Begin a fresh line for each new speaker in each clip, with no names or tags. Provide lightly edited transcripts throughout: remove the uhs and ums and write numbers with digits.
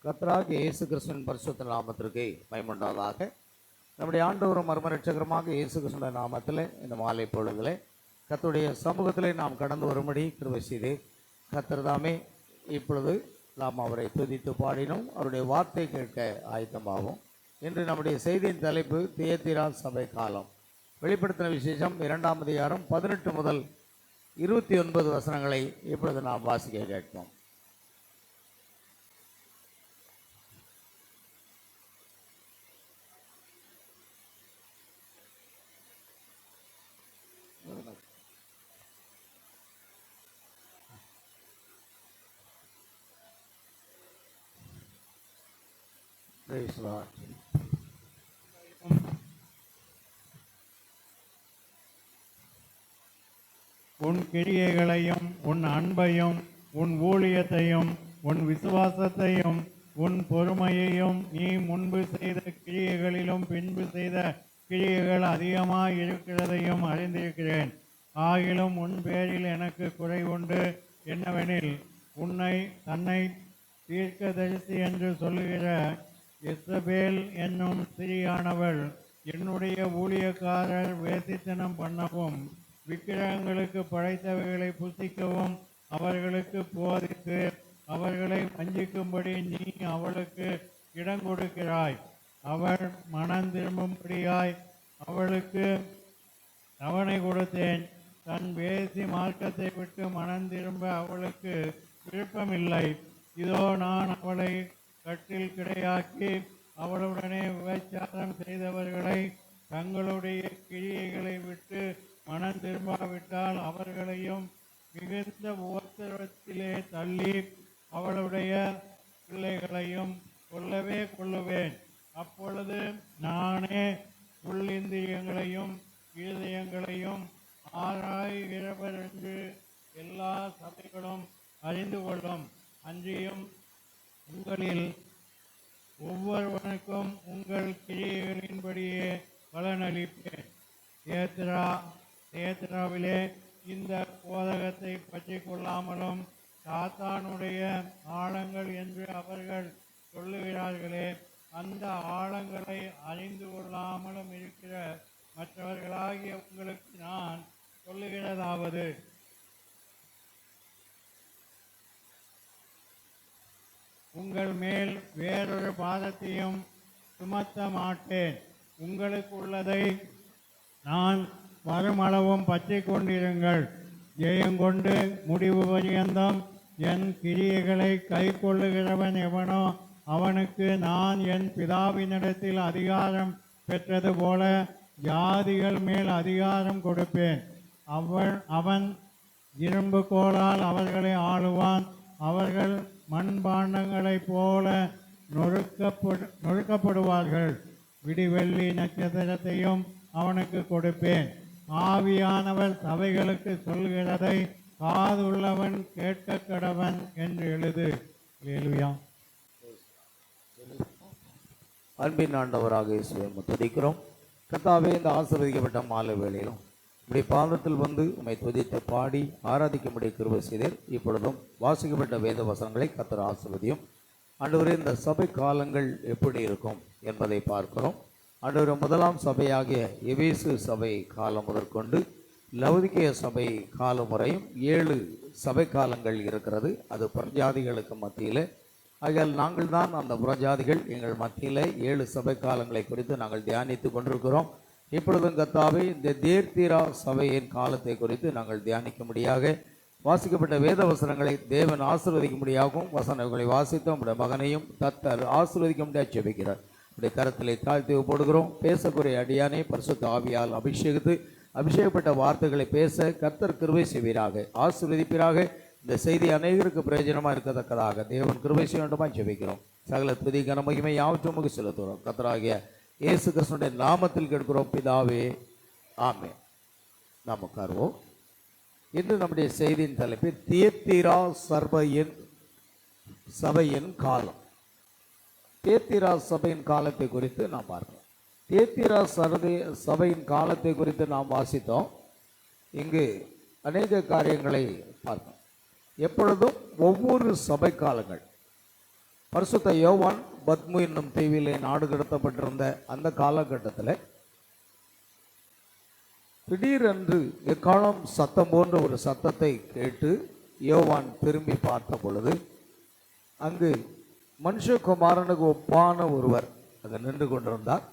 கர்த்தராகிய இயேசு கிறிஸ்துவின் பரிசுத்த நாமத்திற்கு மகிமையுண்டாவதாக. நம்முடைய ஆண்டவரும் மர்மரட்சகருமாக இயேசு கிறிஸ்துவின் நாமத்தில் இந்த மாலை பொழுதிலே கர்த்தருடைய சமூகத்திலே நாம் கடந்து வரும்படி கிருபை செய்து கர்த்தர் தாமே இப்பொழுது நாம் அவரை துதித்து பாடினோம். அவருடைய வார்த்தை கேட்க ஆயத்தமாகும். இன்று நம்முடைய செய்தியின் தலைப்பு தியத்திரா சபை காலம். வெளிப்படுத்தின விசேஷம் 2ஆம் அதிகாரம் 18 முதல் 29 வசனங்களை இப்பொழுது நாம் வாசிக்க கேட்போம். Praise Lord.
உன் கிரியைகளையும் உன் அன்பையும் உன் ஊழியத்தையும் உன் விசுவாசத்தையும் உன் பொறுமையையும் நீ முன்பு செய்த கிரியைகளிலும் பின்பு செய்த கிரியைகள் அதிகமாக இருக்கிறதையும் அறிந்திருக்கிறேன். ஆகிலும் உன் பேரில் எனக்கு குறை உண்டு. என்னவெனில் தன்னை தீர்க்கதரிசி என்று சொல்லுகிற எசபேல் என்னும் ஸ்திரீயானவள் என்னுடைய ஊழியக்காரர் வேசித்தனம் பண்ணவும் விக்கிரகங்களுக்கு படைத்தவைகளை புசிக்கவும் அவர்களுக்கு போதித்து அவர்களை வஞ்சிக்கும்படி நீ அவளுக்கு இடம் கொடுக்கிறாய். அவள் மனம் திரும்பும்படியாய் அவளுக்கு தவணை கொடுத்தேன். தன் வேசி மார்க்கத்தை விட்டு மனம் திரும்ப அவளுக்கு விருப்பமில்லை. இதோ நான் அவளை கட்டில் கிடையாக்கி அவளுடனே விபச்சாரம் செய்தவர்களை தங்களுடைய கிரியைகளை விட்டு மனம் திரும்பாவிட்டால் அவர்களையும் மிகுந்த உபத்திரவத்திலே தள்ளி அவளுடைய பிள்ளைகளையும் கொல்லுவேன். அப்பொழுது நானே உள்ளிந்திரியங்களையும் இருதயங்களையும் ஆராய்கிறவர் என்று எல்லா சபைகளும் அறிந்து கொள்ளும். அன்றியும் உங்களில் ஒவ்வொருவனுக்கும் உங்கள் கிரியைகளின்படியே பலனளிப்பேன். தியத்திராவிலே இந்த போதகத்தை பற்றி கொள்ளாமலும் சாத்தானுடைய ஆழங்கள் என்று அவர்கள் சொல்லுகிறார்களே, அந்த ஆழங்களை அறிந்து கொள்ளாமலும் இருக்கிற மற்றவர்களாகிய உங்களுக்கு நான் சொல்லுகிறதாவது, உங்கள் மேல் வேறொரு பாதத்தையும் சுமத்த மாட்டேன். உங்களுக்கு உள்ளதை நான் வருமளவும் பற்றி கொண்டிருங்கள். ஜெயங்கொண்டு முடிவு பரியந்தம் என் கிரியைகளை கை கொள்ளுகிறவன் எவனோ அவனுக்கு நான் என் பிதாவினிடத்தில் அதிகாரம் பெற்றது போல ஜாதிகள் மேல் அதிகாரம் கொடுப்பேன். அவன் இரும்பு கோலால் அவர்களை ஆளுவான். அவர்கள் மண்பாண்டங்களைப் போல நொறுக்கப்படுவார்கள். விடிவெள்ளி நட்சத்திரத்தையும் அவனுக்கு கொடுப்பேன். ஆவியானவர் சபைகளுக்கு சொல்கிறதை காதுள்ளவன் கேட்க கடவன் என்று எழுது. அல்லேலூயா.
அன்பின் ஆண்டவராக இயேசுவை துதிக்கிறோம். கர்த்தாவே, இந்த ஆசீர்வதிக்கப்பட்ட மாலை வேளையிலும் இப்படி பாதத்தில் வந்து உம்மை துதித்து பாடி ஆராதிக்கும்படி கிருபை செய்தீர். இப்பொழுதும் வாசிக்கப்பட்ட வேத வசனங்களை கர்த்தர் ஆசீர்வதியும். ஆண்டவரே, இந்த சபை காலங்கள் எப்படி இருக்கும் என்பதை பார்க்கிறோம். ஆண்டவரே, முதலாம் சபையாகிய எபேசு சபை காலம் முதற்கொண்டு லவுதிக்கேய சபை காலம் முறையும் 7 சபை காலங்கள் இருக்கிறது. அது புறஜாதிகளுக்கு மத்தியில். ஆகையால் நாங்கள் தான் அந்த புறஜாதிகள். எங்கள் மத்தியில் 7 சபை காலங்களை குறித்து நாங்கள் தியானித்து கொண்டிருக்கிறோம். இப்பொழுதும் கர்த்தாவே, இந்த தியத்திரா சபையின் காலத்தை குறித்து நாங்கள் தியானிக்கும்படியாக வாசிக்கப்பட்ட வேத வசனங்களை தேவன் ஆசீர்வதிக்கும்படியாகவும் வசனங்களை வாசித்து உடைய மகனையும் கர்த்தர் ஆசீர்வதிக்கும்படியாக ஜெபிக்கிறார். உடைய கரத்திலே தாழ்த்தி போடுகிறோம். பேசக்கூடிய அடியானை பரிசுத்த ஆவியால் அபிஷேகப்பட்ட வார்த்தைகளை பேச கர்த்தர் கிருபை செய்வீராக, ஆசீர்வதிப்பீராக. இந்த செய்தி அநேகருக்கு பிரயோஜனமாக இருக்கத்தக்கதாக தேவன் கிருபை செய்ய வேண்டுமாய் ஜெபிக்கிறோம். சகல துதி கன மகிமை யாவற்றுமுக செலுத்துகிறோம். கர்த்தராகிய இயேசு கிறிஸ்துவின் நாமத்தில் கேட்கிறோம் பிதாவே, ஆமென். நாம் உட்காருவோம். இன்று நம்முடைய செய்தியின் தலைப்பு தியத்திரா சபையின் காலம். தியத்திரா சபையின் காலத்தை குறித்து நாம் பார்க்கிறோம். தியத்திரா சபையின் காலத்தை குறித்து நாம் வாசித்தோம். இங்கு அநேக காரியங்களை பார்த்தோம். எப்பொழுதும் ஒவ்வொரு சபை காலங்கள் பரிசுத்த யோவான் பத்மு என்னும் தீவிலே நாடு கடத்தப்பட்டிருந்த அந்த காலகட்டத்தில் திடீரென்று எக்காலம் சத்தம் போன்ற ஒரு சத்தத்தை கேட்டு யோவான் திரும்பி பார்த்த பொழுது அங்கு மனுஷகுமாரனுக்கு ஒப்பான ஒருவர் அங்கே நின்று கொண்டிருந்தார்.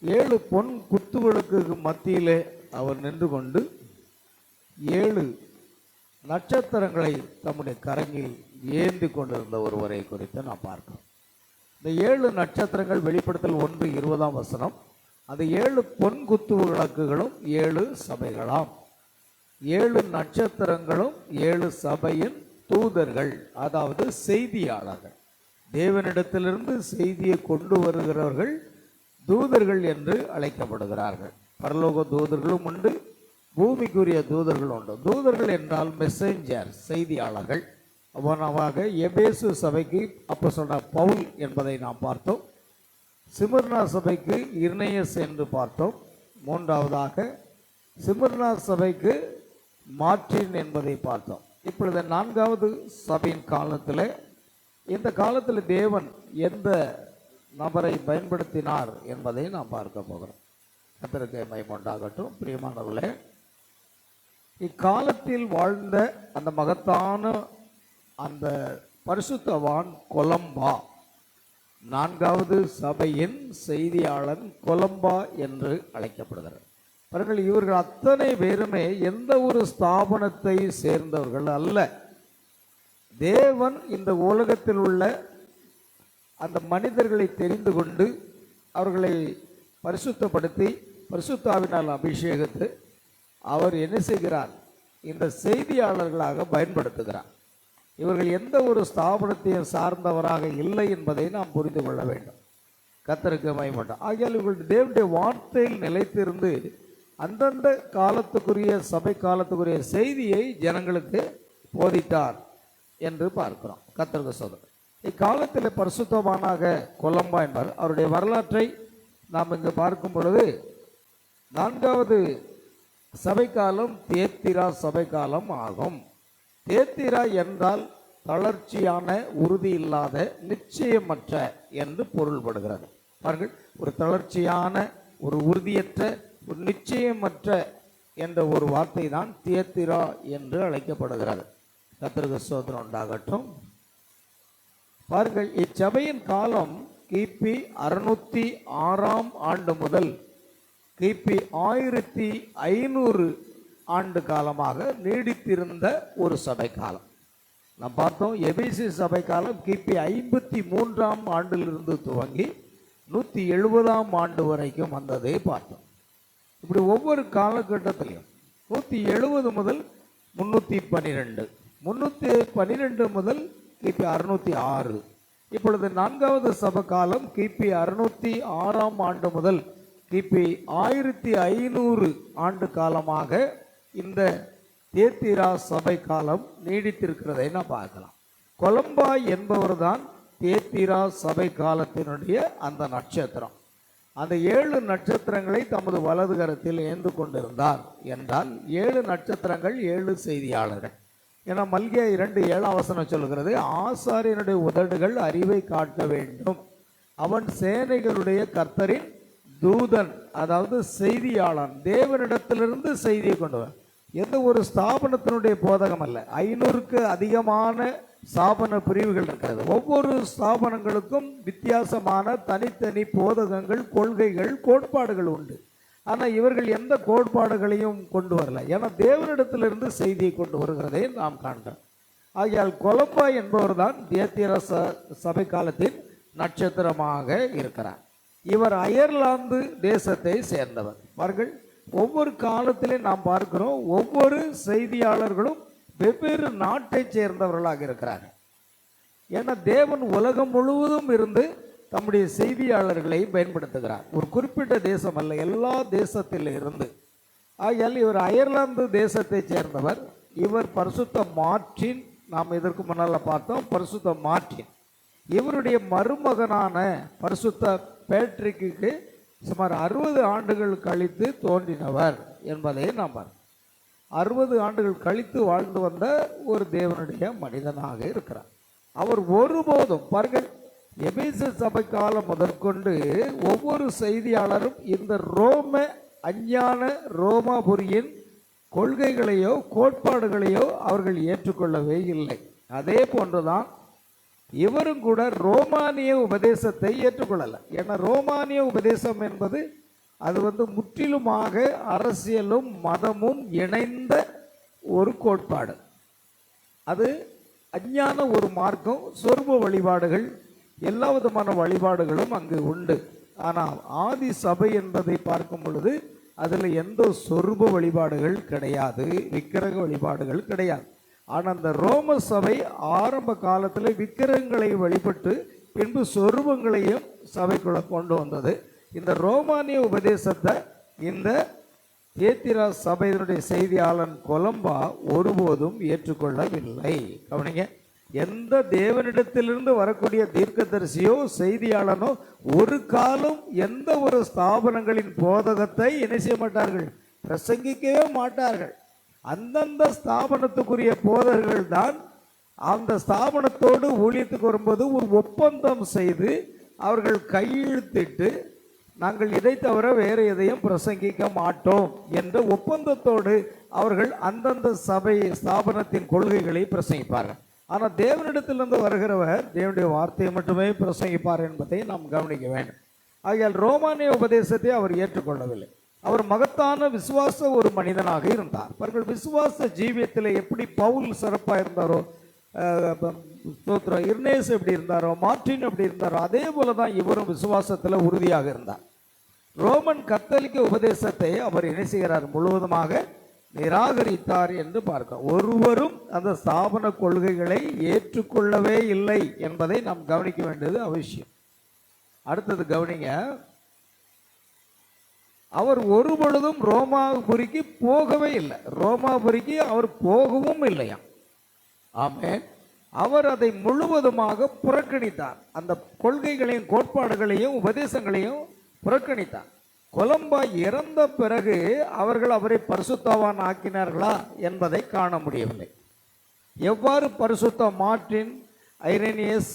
7 பொன் குத்துகளுக்கு மத்தியிலே அவர் நின்று கொண்டு 7 நட்சத்திரங்களை தம்முடைய கரங்கில் ஏந்தி கொண்டிருந்த ஒருவரை குறித்து நாம் பார்க்கிறோம். இந்த 7 நட்சத்திரங்கள் வெளிப்படுத்தல் 1:20 அந்த 7 பொன் குத்து விளக்குகளும் 7 சபைகளாம். 7 நட்சத்திரங்களும் 7 சபையின் தூதர்கள், அதாவது செய்தியாளர்கள். தேவனிடத்திலிருந்து செய்தியை கொண்டு வருகிறவர்கள் தூதர்கள் என்று அழைக்கப்படுகிறார்கள். பரலோக தூதர்களும் உண்டு, பூமிக்குரிய தூதர்கள் உண்டு. தூதர்கள் என்றால் மெசேஞ்சர், செய்தியாளர்கள். அவனவாக எபேசு சபைக்கு அப்போஸ்தலனாகிய பவுல் என்பதை நாம் பார்த்தோம். சிமிர்னா சபைக்கு இர்னேயஸ் என்று பார்த்தோம். மூன்றாவதாக சிமிர்னா சபைக்கு மார்ட்டின் என்பதை பார்த்தோம். இப்பொழுது 4வது சபையின் காலத்தில், இந்த காலத்தில் தேவன் எந்த நபரை பயன்படுத்தினார் என்பதை நாம் பார்க்க போகிறோம். கர்த்தருக்கு மகிமை உண்டாகட்டும். பிரியமானவர்களே, இக்காலத்தில் வாழ்ந்த அந்த மகத்தான அந்த பரிசுத்தவான் கொலம்பா, 4வது சபையின் செய்தியாளன் கொலம்பா என்று அழைக்கப்படுகிறார். அவர்கள் இவர்கள் அத்தனை பேருமே எந்த ஒரு ஸ்தாபனத்தை சேர்ந்தவர்கள் அல்ல. தேவன் இந்த உலகத்தில் உள்ள அந்த மனிதர்களை தெரிந்து கொண்டு அவர்களை பரிசுத்தப்படுத்தி பரிசுத்தாவினால் அபிஷேகத்து அவர் என்ன செய்கிறார், இந்த செய்தியாளர்களாக பயன்படுத்துகிறார். இவர்கள் எந்த ஒரு ஸ்தாபனத்தையும் சார்ந்தவராக இல்லை என்பதை நாம் புரிந்து கொள்ள வேண்டும். கர்த்தருக்கு மகிமை. ஆகையால் இவர்கள் தேவனுடைய வார்த்தையில் நிலைத்திருந்து அந்தந்த காலத்துக்குரிய சபை காலத்துக்குரிய செய்தியை ஜனங்களுக்கு போதித்தார் என்று பார்க்கிறோம். கர்த்தருக்கு சோதரர், இக்காலத்தில் பரிசுத்தவானாக கொலம்பா என்பார். அவருடைய வரலாற்றை நாம் இங்கு பார்க்கும் பொழுது 4வது சபைக்காலம் தியத்திரா சபைக்காலம் ஆகும். தியத்திரா என்றால் தளர்ச்சியான, உறுதி இல்லாத, நிச்சயமற்ற என்று பொருள்படுகிறது. பாருங்கள், ஒரு தளர்ச்சியான, ஒரு உறுதியற்ற, ஒரு நிச்சயமற்ற என்ற ஒரு வார்த்தை தான் தியத்திரா என்று அழைக்கப்படுகிறது. கர்த்தருக்கு ஸ்தோத்திரம் உண்டாகட்டும். பாருங்கள், இச்சபையின் காலம் கிபி 606 முதல் கிபி 1500 ஆண்டு காலமாக நீடித்திருந்த ஒரு சபை காலம். நாம் பார்த்தோம், எபேசு சபை காலம் கிபி 53 ஆண்டிலிருந்து துவங்கி 170 ஆண்டு வரைக்கும் வந்ததை பார்த்தோம். இப்படி ஒவ்வொரு காலகட்டத்திலையும் 170 முதல் 312, 312 முதல் கிபி 606. இப்பொழுது 4வது சபை காலம் கிபி 606 ஆண்டு முதல் கிபி 1500 ஆண்டு காலமாக இந்த தியத்திரா சபை காலம் நீடித்திருக்கிறதை நாம் பார்க்கலாம். கொலம்பா என்பவர் தான் தியத்திரா சபை காலத்தினுடைய அந்த நட்சத்திரம். அந்த 7 நட்சத்திரங்களை தமது வலது கரத்தில் ஏந்து கொண்டிருந்தார் என்றால் 7 நட்சத்திரங்கள் 7 செய்தியாளர்கள். ஏன்னா மல்கியா 2:7 சொல்லுகிறது, ஆசாரியனுடைய உதடுகள் அறிவை காட்ட வேண்டும், அவன் சேனைகளுடைய கர்த்தரின் தூதன், அதாவது செய்தியாளன், தேவனிடத்திலிருந்து செய்தியை கொண்டவன். எந்த ஒரு ஸ்தாபனத்தினுடைய போதகம் அல்ல. 500க்கு அதிகமான ஸ்தாபன பிரிவுகள் இருக்கிறது. ஒவ்வொரு ஸ்தாபனங்களுக்கும் வித்தியாசமான தனித்தனி போதகங்கள், கொள்கைகள், கோட்பாடுகள் உண்டு. ஆனால் இவர்கள் எந்த கோட்பாடுகளையும் கொண்டு வரல. ஏன்னா தேவனிடத்திலிருந்து செய்தியை கொண்டு வருகிறதை நாம் காண்கிறோம். ஆகையால் கொலம்பா என்பவர் தான் தியத்திரா சபை காலத்தின் நட்சத்திரமாக இருக்கிறார். இவர் அயர்லாந்து தேசத்தை சேர்ந்தவர். பாருங்கள், ஒவ்வொரு காலத்திலே நாம் பார்க்கிறோம், ஒவ்வொரு செய்தியாளர்களும் வெவ்வேறு நாட்டை சேர்ந்தவர்களாக இருக்கிறார்கள். ஏன்னா தேவன் உலகம் முழுவதும் இருந்து தம்முடைய செய்தியாளர்களை பயன்படுத்துகிறார். ஒரு குறிப்பிட்ட தேசம் அல்ல, எல்லா தேசத்தில் இருந்து. ஆகையால் இவர் அயர்லாந்து தேசத்தை சேர்ந்தவர். இவர் பரிசுத்த மார்ட்டின், நாம் இதற்கு முன்னால் பார்த்தோம், பரிசுத்த மார்ட்டின். இவருடைய மருமகனான பரிசுத்த பேட்ரிக்கு சுமார் 60 ஆண்டுகள் கழித்து தோன்றினவர் என்பதை நாம் பார்க்கிறோம். 60 ஆண்டுகள் கழித்து வாழ்ந்து வந்த ஒரு தேவனுடைய மனிதனாக இருக்கிறார். அவர் ஒருபோதும் பாருங்கள், எபேசு சபை காலம் முதற்கொண்டு ஒவ்வொரு செய்தியாளரும் இந்த அஞ்ஞான ரோமாபுரியின் கொள்கைகளையோ கோட்பாடுகளையோ அவர்கள் ஏற்றுக்கொள்ளவே இல்லை. அதே போன்றுதான் இவரும் கூட ரோமானிய உபதேசத்தை ஏற்றுக்கொள்ளலை. ஏன்னா ரோமானிய உபதேசம் என்பது அது முற்றிலுமாக அரசியலும் மதமும் இணைந்த ஒரு கோட்பாடு. அது அஞ்ஞான ஒரு மார்க்கம், சொர்ப வழிபாடுகள், எல்லா விதமான வழிபாடுகளும் அங்கு உண்டு. ஆனால் ஆதி சபை என்பதை பார்க்கும் பொழுது அதில் எந்த சொர்ப வழிபாடுகள் கிடையாது, விக்கிரக வழிபாடுகள் கிடையாது. ஆனால் அந்த ரோம சபை ஆரம்ப காலத்தில் விக்கிரகங்களை வழிபட்டு பின்பு சொருபங்களையும் சபைக்குள்ள கொண்டு வந்தது. இந்த ரோமானிய உபதேசத்தை இந்த தியத்திரா சபையினுடைய செய்தியாளன் கொலம்பா ஒருபோதும் ஏற்றுக்கொள்ளவில்லை. கவனிங்க, எந்த தேவனிடத்திலிருந்து வரக்கூடிய தீர்க்கதரிசியோ செய்தியாளனோ ஒரு காலம் எந்த ஒரு ஸ்தாபனங்களின் போதகத்தை என்ன செய்ய மாட்டார்கள், பிரசங்கிக்கவே மாட்டார்கள். அந்தந்த ஸ்தாபனத்துக்குரிய போதகர்கள் தான் அந்த ஸ்தாபனத்தோடு ஊழியத்துக்கு வரும்போது ஒரு ஒப்பந்தம் செய்து அவர்கள் கையெழுத்திட்டு நாங்கள் இதை தவிர வேறு எதையும் பிரசங்கிக்க மாட்டோம் என்ற ஒப்பந்தத்தோடு அவர்கள் அந்தந்த சபை ஸ்தாபனத்தின் கொள்கைகளை பிரசங்கிப்பார்கள். ஆனால் தேவனிடத்திலிருந்து வருகிறவர் தேவனுடைய வார்த்தையை மட்டுமே பிரசங்கிப்பார் என்பதை நாம் கவனிக்க வேண்டும். ஆகையால் ரோமானிய உபதேசத்தை அவர் ஏற்றுக்கொள்ளவில்லை. அவர் மகத்தான விசுவாச ஒரு மனிதனாக இருந்தார். அவர்கள் விசுவாச ஜீவியத்தில் எப்படி பவுல் சிறப்பாக இருந்தாரோ, இர்னேஸ் எப்படி இருந்தாரோ, மார்டின் எப்படி இருந்தாரோ, அதே போல தான் இவரும் விசுவாசத்தில் உறுதியாக இருந்தார். ரோமன் கத்தோலிக்க உபதேசத்தை அவர் என்ன செய்கிறார், முழுவதுமாக நிராகரித்தார் என்று பார்க்கிறோம். ஒருவரும் அந்த ஸ்தாபன கொள்கைகளை ஏற்றுக்கொள்ளவே இல்லை என்பதை நாம் கவனிக்க வேண்டியது அவசியம். அடுத்தது கவனிங்க, அவர் ஒரு பொழுதும் ரோமாபுரிக்கு போகவே இல்லை. ரோமாபுரிக்கு அவர் போகவும் இல்லையா. ஆமென். அவர் அதை முழுவதுமாக புறக்கணித்தார். அந்த கொள்கைகளையும் கோட்பாடுகளையும் உபதேசங்களையும் புறக்கணித்தார். கொலம்பா இறந்த பிறகு அவர்கள் அவரை பரிசுத்தவான் ஆக்கினார்களா என்பதை காண முடியவில்லை. எவ்வாறு பரிசுத்த மார்ட்டின், ஐரேனியஸ்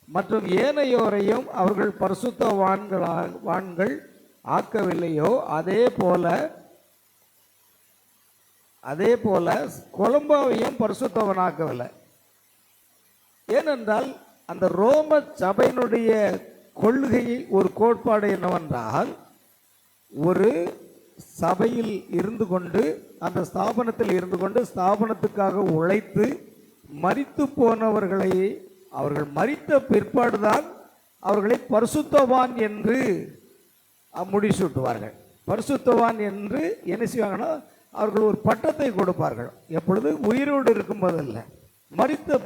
மற்றும் ஏனையோரையும் அவர்கள் பரிசுத்தவான்கள் ஆக்கவில்லையோ அதே போல கொலம்பாவையும் பரிசுத்தவனாக்கவில்லை. ஏனென்றால் அந்த ரோம சபையினுடைய கொள்கை ஒரு கோட்பாடு என்னவென்றால், ஒரு சபையில் இருந்து கொண்டு அந்த ஸ்தாபனத்தில் இருந்து கொண்டு ஸ்தாபனத்துக்காக உழைத்து மரித்து போனவர்களை அவர்கள் மரித்த பிற்பாடுதான் அவர்களை பரிசுத்தவான் என்று முடிசூட்டுவார்கள். பரிசுத்தவான் என்று என்ன செய்வாங்கன்னா அவர்கள் ஒரு பட்டத்தை கொடுப்பார்கள். எப்பொழுது உயிரோடு இருக்கும்போதில்லை, மரித்த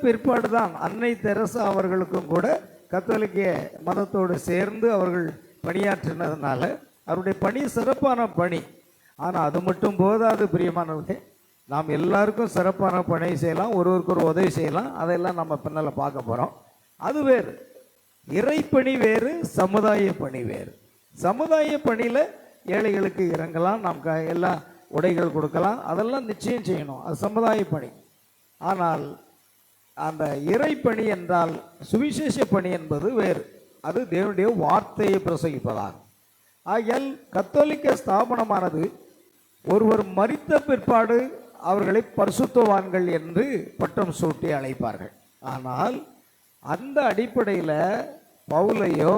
பிற்பாடு தான் அன்னை தெரசா அவர்களுக்கும் கூட கத்தோலிக்க மதத்தோடு சேர்ந்து அவர்கள் பணியாற்றினதுனால அவருடைய பணி சிறப்பான பணி. ஆனால் அது மட்டும் போதாது பிரியமானவர்களே, நாம் எல்லாருக்கும் சிறப்பான பணி செய்யலாம், ஒருவருக்கு ஒரு உதவி செய்யலாம், அதெல்லாம் நம்ம பின்னால் பார்க்க போகிறோம். அது வேறு. இறைப்பணி வேறு, சமுதாய பணி வேறு. சமுதாய பணியில் ஏழைகளுக்கு இறங்கலாம், நாம் எல்லாம் உடைகள் கொடுக்கலாம், அதெல்லாம் நிச்சயம் செய்யணும், அது சமுதாய பணி. ஆனால் அந்த இறைப்பணி என்றால் சுவிசேஷ பணி என்பது வேறு. அது தேவனுடைய வார்த்தையை பிரசங்கிப்பதாகும். ஆகையால் கத்தோலிக்க ஸ்தாபனமானது ஒருவர் மரித்த பிற்பாடு அவர்களை பரிசுத்தவான்கள் என்று பட்டம் சூட்டி அழைப்பார்கள். ஆனால் அந்த அடிப்படையில் பவுலையோ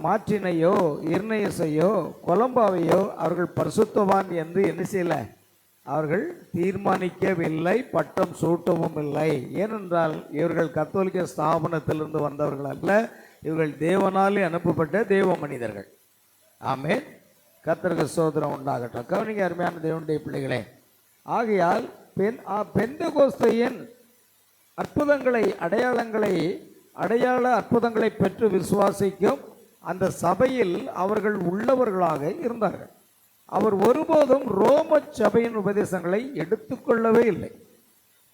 மார்ட்டினையோ இர்னேயஸையோ கொலம்பாவையோ அவர்கள் பரிசுத்தவான் என்று என்ன செய்யலை, அவர்கள் தீர்மானிக்கவில்லை, பட்டம் சூட்டவும் இல்லை. ஏனென்றால் இவர்கள் கத்தோலிக்க ஸ்தாபனத்திலிருந்து வந்தவர்கள் அல்ல, இவர்கள் தேவனாலே அனுப்பப்பட்ட தேவ மனிதர்கள். ஆமென். கர்த்தருக்கு ஸ்தோத்திரம் உண்டாகட்டும். கவனிங்க அருமையான தேவனுடைய பிள்ளைகளே. ஆகையால் பெந்தெகோஸ்தையின் அற்புதங்களை அடையாள அற்புதங்களை பெற்று விசுவாசிக்கும் அந்த சபையில் அவர்கள் உள்ளவர்களாக இருந்தார்கள். அவர் ஒருபோதும் ரோம சபையின் உபதேசங்களை எடுத்துக்கொள்ளவே இல்லை.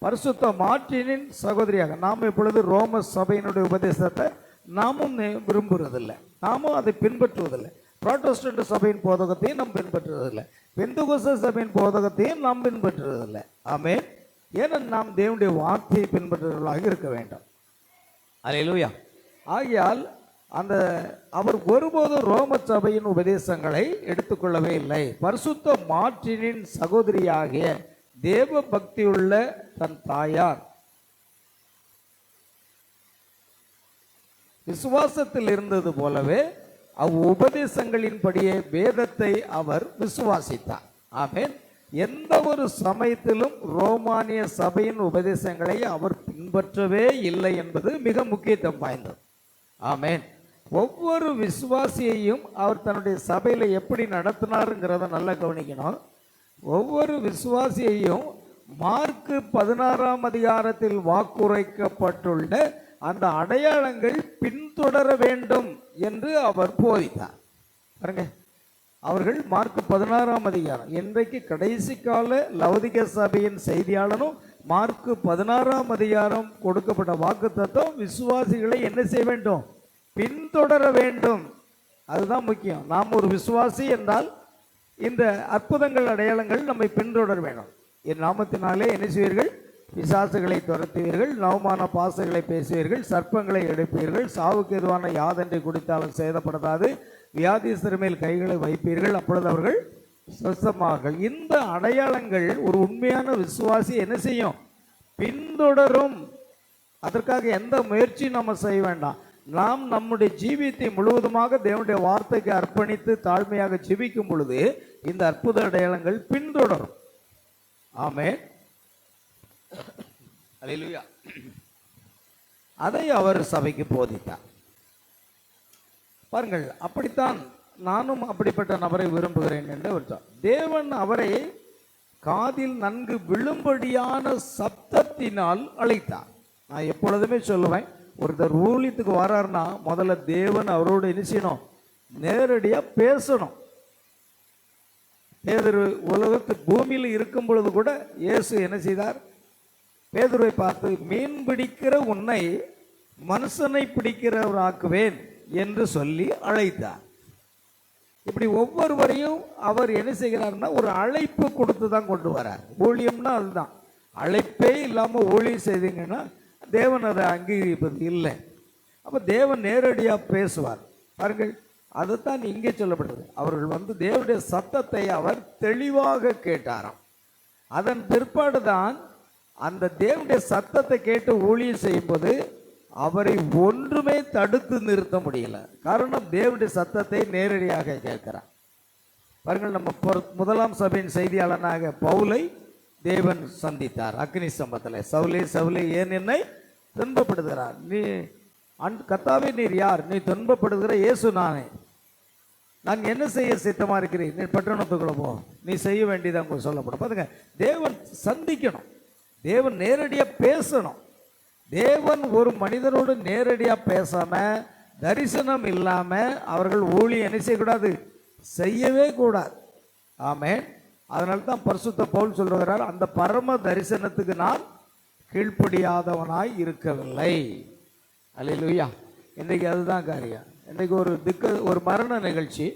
பரிசுத்த மார்ட்டினின் சகோதரியாக நாம் இப்பொழுது ரோம சபையினுடைய உபதேசத்தை நாமும் விரும்புவதில்லை, நாமும் அதை பின்பற்றுவதில்லை. புராட்டஸ்டன்ட் சபையின் போதகத்தையும் நாம் பின்பற்றுவதில்லை, பெந்தெகோஸ்தே சபையின் போதகத்தையும் நாம் பின்பற்றுவதில்லை. ஆமென். ஏன்னா நாம் தேவனுடைய வார்த்தையை பின்பற்றுவர்களாக இருக்க வேண்டும். அல்லேலூயா. ஆகையால் அவர் ஒருபோதும் ரோம சபையின் உபதேசங்களை எடுத்துக்கொள்ளவே இல்லை. பரிசுத்த மார்ட்டினின் சகோதரியாகிய தேவ பக்தியுள்ள தன் தாயார் விசுவாசத்தில் இருந்தது போலவே உபதேசங்களின்படியே வேதத்தை அவர் விசுவாசித்தார். ஆமென். எந்த ஒரு சமயத்திலும் ரோமானிய சபையின் உபதேசங்களை அவர் பின்பற்றவே இல்லை என்பது மிக முக்கியத்துவம் வாய்ந்தது. ஆமென். ஒவ்வொரு விசுவாசியையும் அவர் தன்னுடைய சபையில் எப்படி நடத்தினாருங்கிறத நல்லா கவனிக்கணும். ஒவ்வொரு விசுவாசியையும் மார்க்கு 16ஆம் அதிகாரத்தில் வாக்குரைக்கப்பட்டுள்ள அந்த அடையாளங்கள் பின்தொடர வேண்டும் என்று அவர் போதித்தார். பாருங்க, அவர்கள் மார்க் 16ஆம் அதிகாரம், இன்றைக்கு கடைசி கால லவுதிக சபையின் செய்தியாளனும் மார்க் 16ஆம் அதிகாரம் கொடுக்கப்பட்ட வாக்குத்தத்தம் விசுவாசிகளை என்ன செய்ய வேண்டும்? பின்தொடர வேண்டும். அதுதான் முக்கியம். நாம் ஒரு விசுவாசி என்றால் இந்த அற்புதங்கள் அடையாளங்கள் நம்மை பின்தொடர வேண்டும். என் நாமத்தினாலே என்ன செய்வீர்கள்? பிசாசுகளை துரத்துவீர்கள், நவமான பாசங்களை பேசுவீர்கள், சர்ப்பங்களை எடுப்பீர்கள், சாவுக்கு எதுவான யாதென்று குடித்தாலும் சேதப்படாது, வியாதிஸ்தர் மேல் கைகளை வைப்பீர்கள், அப்பொழுது அவர்கள் சுத்தமார்கள். இந்த அடையாளங்கள் ஒரு உண்மையான விசுவாசி என்ன செய்யும்? பின்தொடரும். அதற்காக எந்த முயற்சியும் நம்ம செய்ய வேண்டாம். நாம் நம்முடைய ஜீவியத்தை முழுவதுமாக தேவனுடைய வார்த்தைக்கு அர்ப்பணித்து தாழ்மையாக ஜீவிக்கும் பொழுது இந்த அற்புத அடையாளங்கள் பின்தொடரும். ஆமென். அல்லேலூயா. அதை அவர் சபைக்கு போதித்தார். பாருங்கள், அப்படித்தான் நானும் அப்படிப்பட்ட நபரை விரும்புகிறேன் என்று விட்டார். தேவன் அவரை காதில் நன்கு விழும்படியான சப்தத்தினால் அழைத்தார். நான் எப்பொழுதுமே சொல்லுவேன், ஒருத்தர் ஊழியத்துக்கு வராருன்னா முதல்ல தேவன் அவரோடு என்ன செய்யணும்? நேரடியாக பேசணும். பேதுரு உலகத்து பூமியில் இருக்கும் பொழுது கூட இயேசு என்ன செய்தார்? பேதுருவை பார்த்து, மீன் பிடிக்கிற உன்னை மனுஷனை பிடிக்கிறவராக்குவேன் என்று சொல்லி அழைத்தார். இப்படி ஒவ்வொருவரையும் அவர் என்ன செய்கிறார்னா ஒரு அழைப்பு கொடுத்து தான் கொண்டு வரார். ஊழியம்னா அதுதான். அழைப்பே இல்லாமல் ஊழியம் செய்தீங்கன்னா தேவன் அதை அங்கீகரிப்பது இல்லை. அப்போ தேவன் நேரடியாக பேசுவார். பாருங்கள், அதுதான் இங்கே சொல்லப்படுது. அவர்கள் தேவனுடைய சத்தத்தை அவர் தெளிவாக கேட்டாராம். அதன் பிற்பாடு தான் அந்த தேவனுடைய சத்தத்தை கேட்டு ஊழியம் செய்யும்போது அவரை ஒன்றுமே தடுத்து நிறுத்த முடியல. காரணம், தேவனுடைய சத்தத்தை நேரடியாக கேட்கிறார். பாருங்கள், நம்ம முதலாம் சபையின் செய்தியாளனாக பவுலை தேவன் சந்தித்தார் அக்னி சம்பத்தில். சவுலே சவுலே ஏன் என்னை துன்பப்படுகிறார்? நீ கர்த்தாவே நீர் யார்? நீ துன்பப்படுகிற இயேசு நானே. நான் என்ன செய்ய சித்தமா இருக்கிறேன்? நீ பட்டணத்துக்குள்ள போ, நீ செய்ய வேண்டியது அங்கே சொல்லப்படும். பாருங்க, தேவன் சந்திக்கணும், தேவன் நேரடியாக பேசணும். தேவன் ஒரு மனிதனோடு நேரடியாக பேசாம, தரிசனம் இல்லாம அவர்கள் ஊழியம் என்ன செய்யக்கூடாது? செய்யவே கூடாது. ஆமென். அதனால தான் பரிசுத்த பவுல் சொல்லுகிறார், அந்த பரம தரிசனத்துக்கு நான் கீழ்ப்படியாதவனாய் இருக்கவில்லை. அல்லேலூயா. இன்றைக்கு அதுதான் காரியம். இன்றைக்கு ஒரு மரண நிகழ்ச்சி.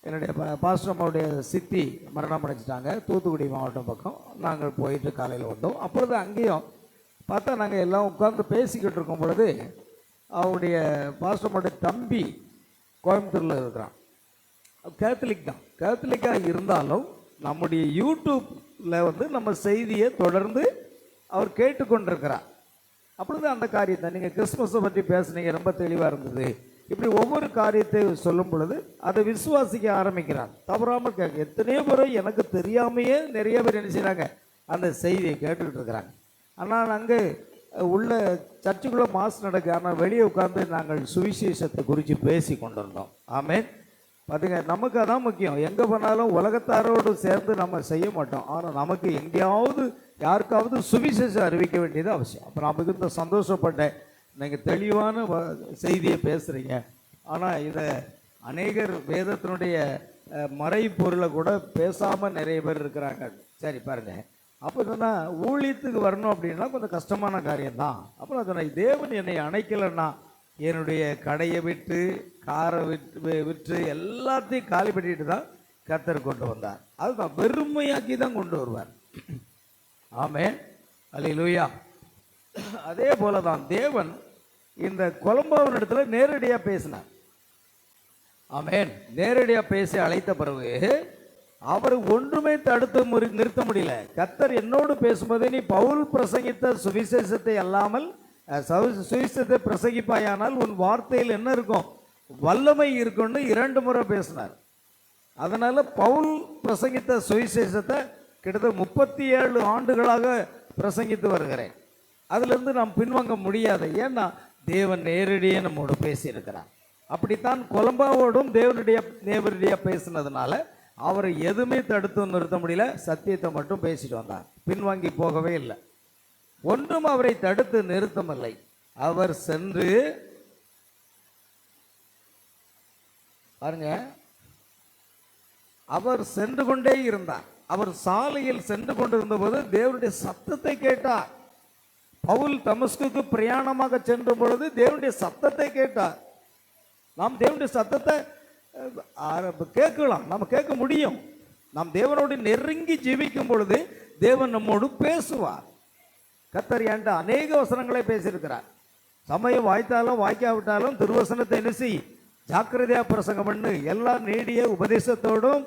என்னுடைய பாஸ்டர் அம்மாவுடைய சித்தி மரணம் அடைஞ்சிட்டாங்க. தூத்துக்குடி மாவட்டம் பக்கம் நாங்கள் போயிட்டு காலையில் வந்தோம். அப்பொழுது அங்கேயும் பார்த்தா நாங்கள் எல்லாம் உட்கார்ந்து பேசிக்கிட்டு இருக்கும் பொழுது அவருடைய பாஸ்டர் அம்மாவுடைய தம்பி கோயம்புத்தூரில் இருக்கிறான். கேத்தலிக் தான். கேத்தலிக்காக இருந்தாலும் நம்முடைய யூடியூப்பில் நம்ம செய்தியை தொடர்ந்து அவர் கேட்டுக்கொண்டிருக்கிறார். அப்பொழுது அந்த காரியத்தை நீங்கள் கிறிஸ்மஸை பற்றி பேசுனீங்க, ரொம்ப தெளிவாக இருந்தது. இப்படி ஒவ்வொரு காரியத்தை சொல்லும் பொழுது அதை விசுவாசிக்க ஆரம்பிக்கிறார். தவறாமல் கேட்க எத்தனையோ முறை எனக்கு தெரியாமையே நிறைய பேர் என்ன செய்கிறாங்க? அந்த செய்தியை கேட்டுக்கிட்டு இருக்கிறாங்க. ஆனால் அங்கே உள்ள சர்ச்சுக்குள்ளே மாஸ் நடக்கு. ஆனால் வெளியே உட்கார்ந்து நாங்கள் சுவிசேஷத்தை குறித்து பேசி கொண்டிருந்தோம். ஆமென். பார்த்துங்க, நமக்கு அதான் முக்கியம். எங்கே போனாலும் உலகத்தாரோடு சேர்ந்து நம்ம செய்ய மாட்டோம். ஆனால் நமக்கு எங்கேயாவது யாருக்காவது சுவிசேஷம் அறிவிக்க வேண்டியது அவசியம். அப்போ நான் மிகுந்த சந்தோஷப்பட்டேன். நீங்கள் தெளிவான செய்தியை பேசுகிறீங்க. ஆனால் இதை அநேகர் வேதத்தினுடைய மறைபொருளை கூட பேசாமல் நிறைய பேர் இருக்கிறாங்க. சரி பாருங்கள், அப்போ சொன்னால் ஊழியத்துக்கு வரணும் அப்படின்னா கொஞ்சம் கஷ்டமான காரியம்தான். அப்புறம் சொன்னேன், தேவன் என்னை அணைக்கலைன்னா என்னுடைய கடையை விட்டு காரை விற்று எல்லாத்தையும் காலி பண்ணிட்டு தான் கர்த்தர் கொண்டு வந்தார். அதுதான் வெறுமையாக்கி தான் கொண்டு வருவார். ஆமென். அல்லேலூயா. அதே போல தான் தேவன் இந்த கொலம்பாவின் இடத்துல நேரடியாக பேசினார். ஆமென். நேரடியாக பேசி அழைத்த பிறகு அவர் ஒன்றுமே தடுத்து நிறுத்த முடியல. கர்த்தர் என்னோடு பேசும்போதே நீ பவுல் பிரசங்கித்த சுவிசேஷத்தை அல்லாமல் சுவிசேஷத்தை பிரசங்கிப்பாயானால் உன் வார்த்தையில் என்ன இருக்கும், வல்லமை இருக்கும்னு 2 முறை பேசினார். அதனால பவுல் பிரசங்கித்த சுவிசேஷத்தை கிட்டத்தட்ட 37 ஆண்டுகளாக பிரசங்கித்து வருகிறேன். அதிலிருந்து நாம் பின்வாங்க முடியாது. ஏன்னா தேவன் நேரடியாக நம்மோடு பேசியிருக்கிறார். அப்படித்தான் கொலம்பாவோடும் நேரடியாக பேசினதுனால அவர் எதுவுமே தடுத்து நிறுத்த முடியல. சத்தியத்தை மட்டும் பேசிட்டு வந்தார், பின்வாங்கி போகவே இல்லை. ஒன்றும் அவரை தடுத்து நிறுத்தமில்லை. அவர் சென்று பாருங்க, அவர் சென்று கொண்டே இருந்தார். அவர் சாலையில் சென்று கொண்டிருந்த போது தேவனுடைய சத்தத்தை கேட்டார். பவுல் தமஸ்குக்கு பிரயாணமாக சென்ற பொழுது தேவனுடைய சத்தத்தை கேட்டார். நாம் தேவனுடைய சத்தத்தை கேட்கலாம், நம்ம கேட்க முடியும். நாம் தேவனோடு நெருங்கி ஜீவிக்கும் பொழுது தேவன் நம்மோடு பேசுவார். கர்த்தர் என்கிட்ட அநேக வசனங்களை பேசியிருக்கிறார். சமயம் வாய்த்தாலும் வாய்க்காவிட்டாலும் திருவசனத்தை நினைச்சி ஜாக்கிரதையா பிரசங்கம் பண்ணு, எல்லா நீடிய உபதேசத்தோடும்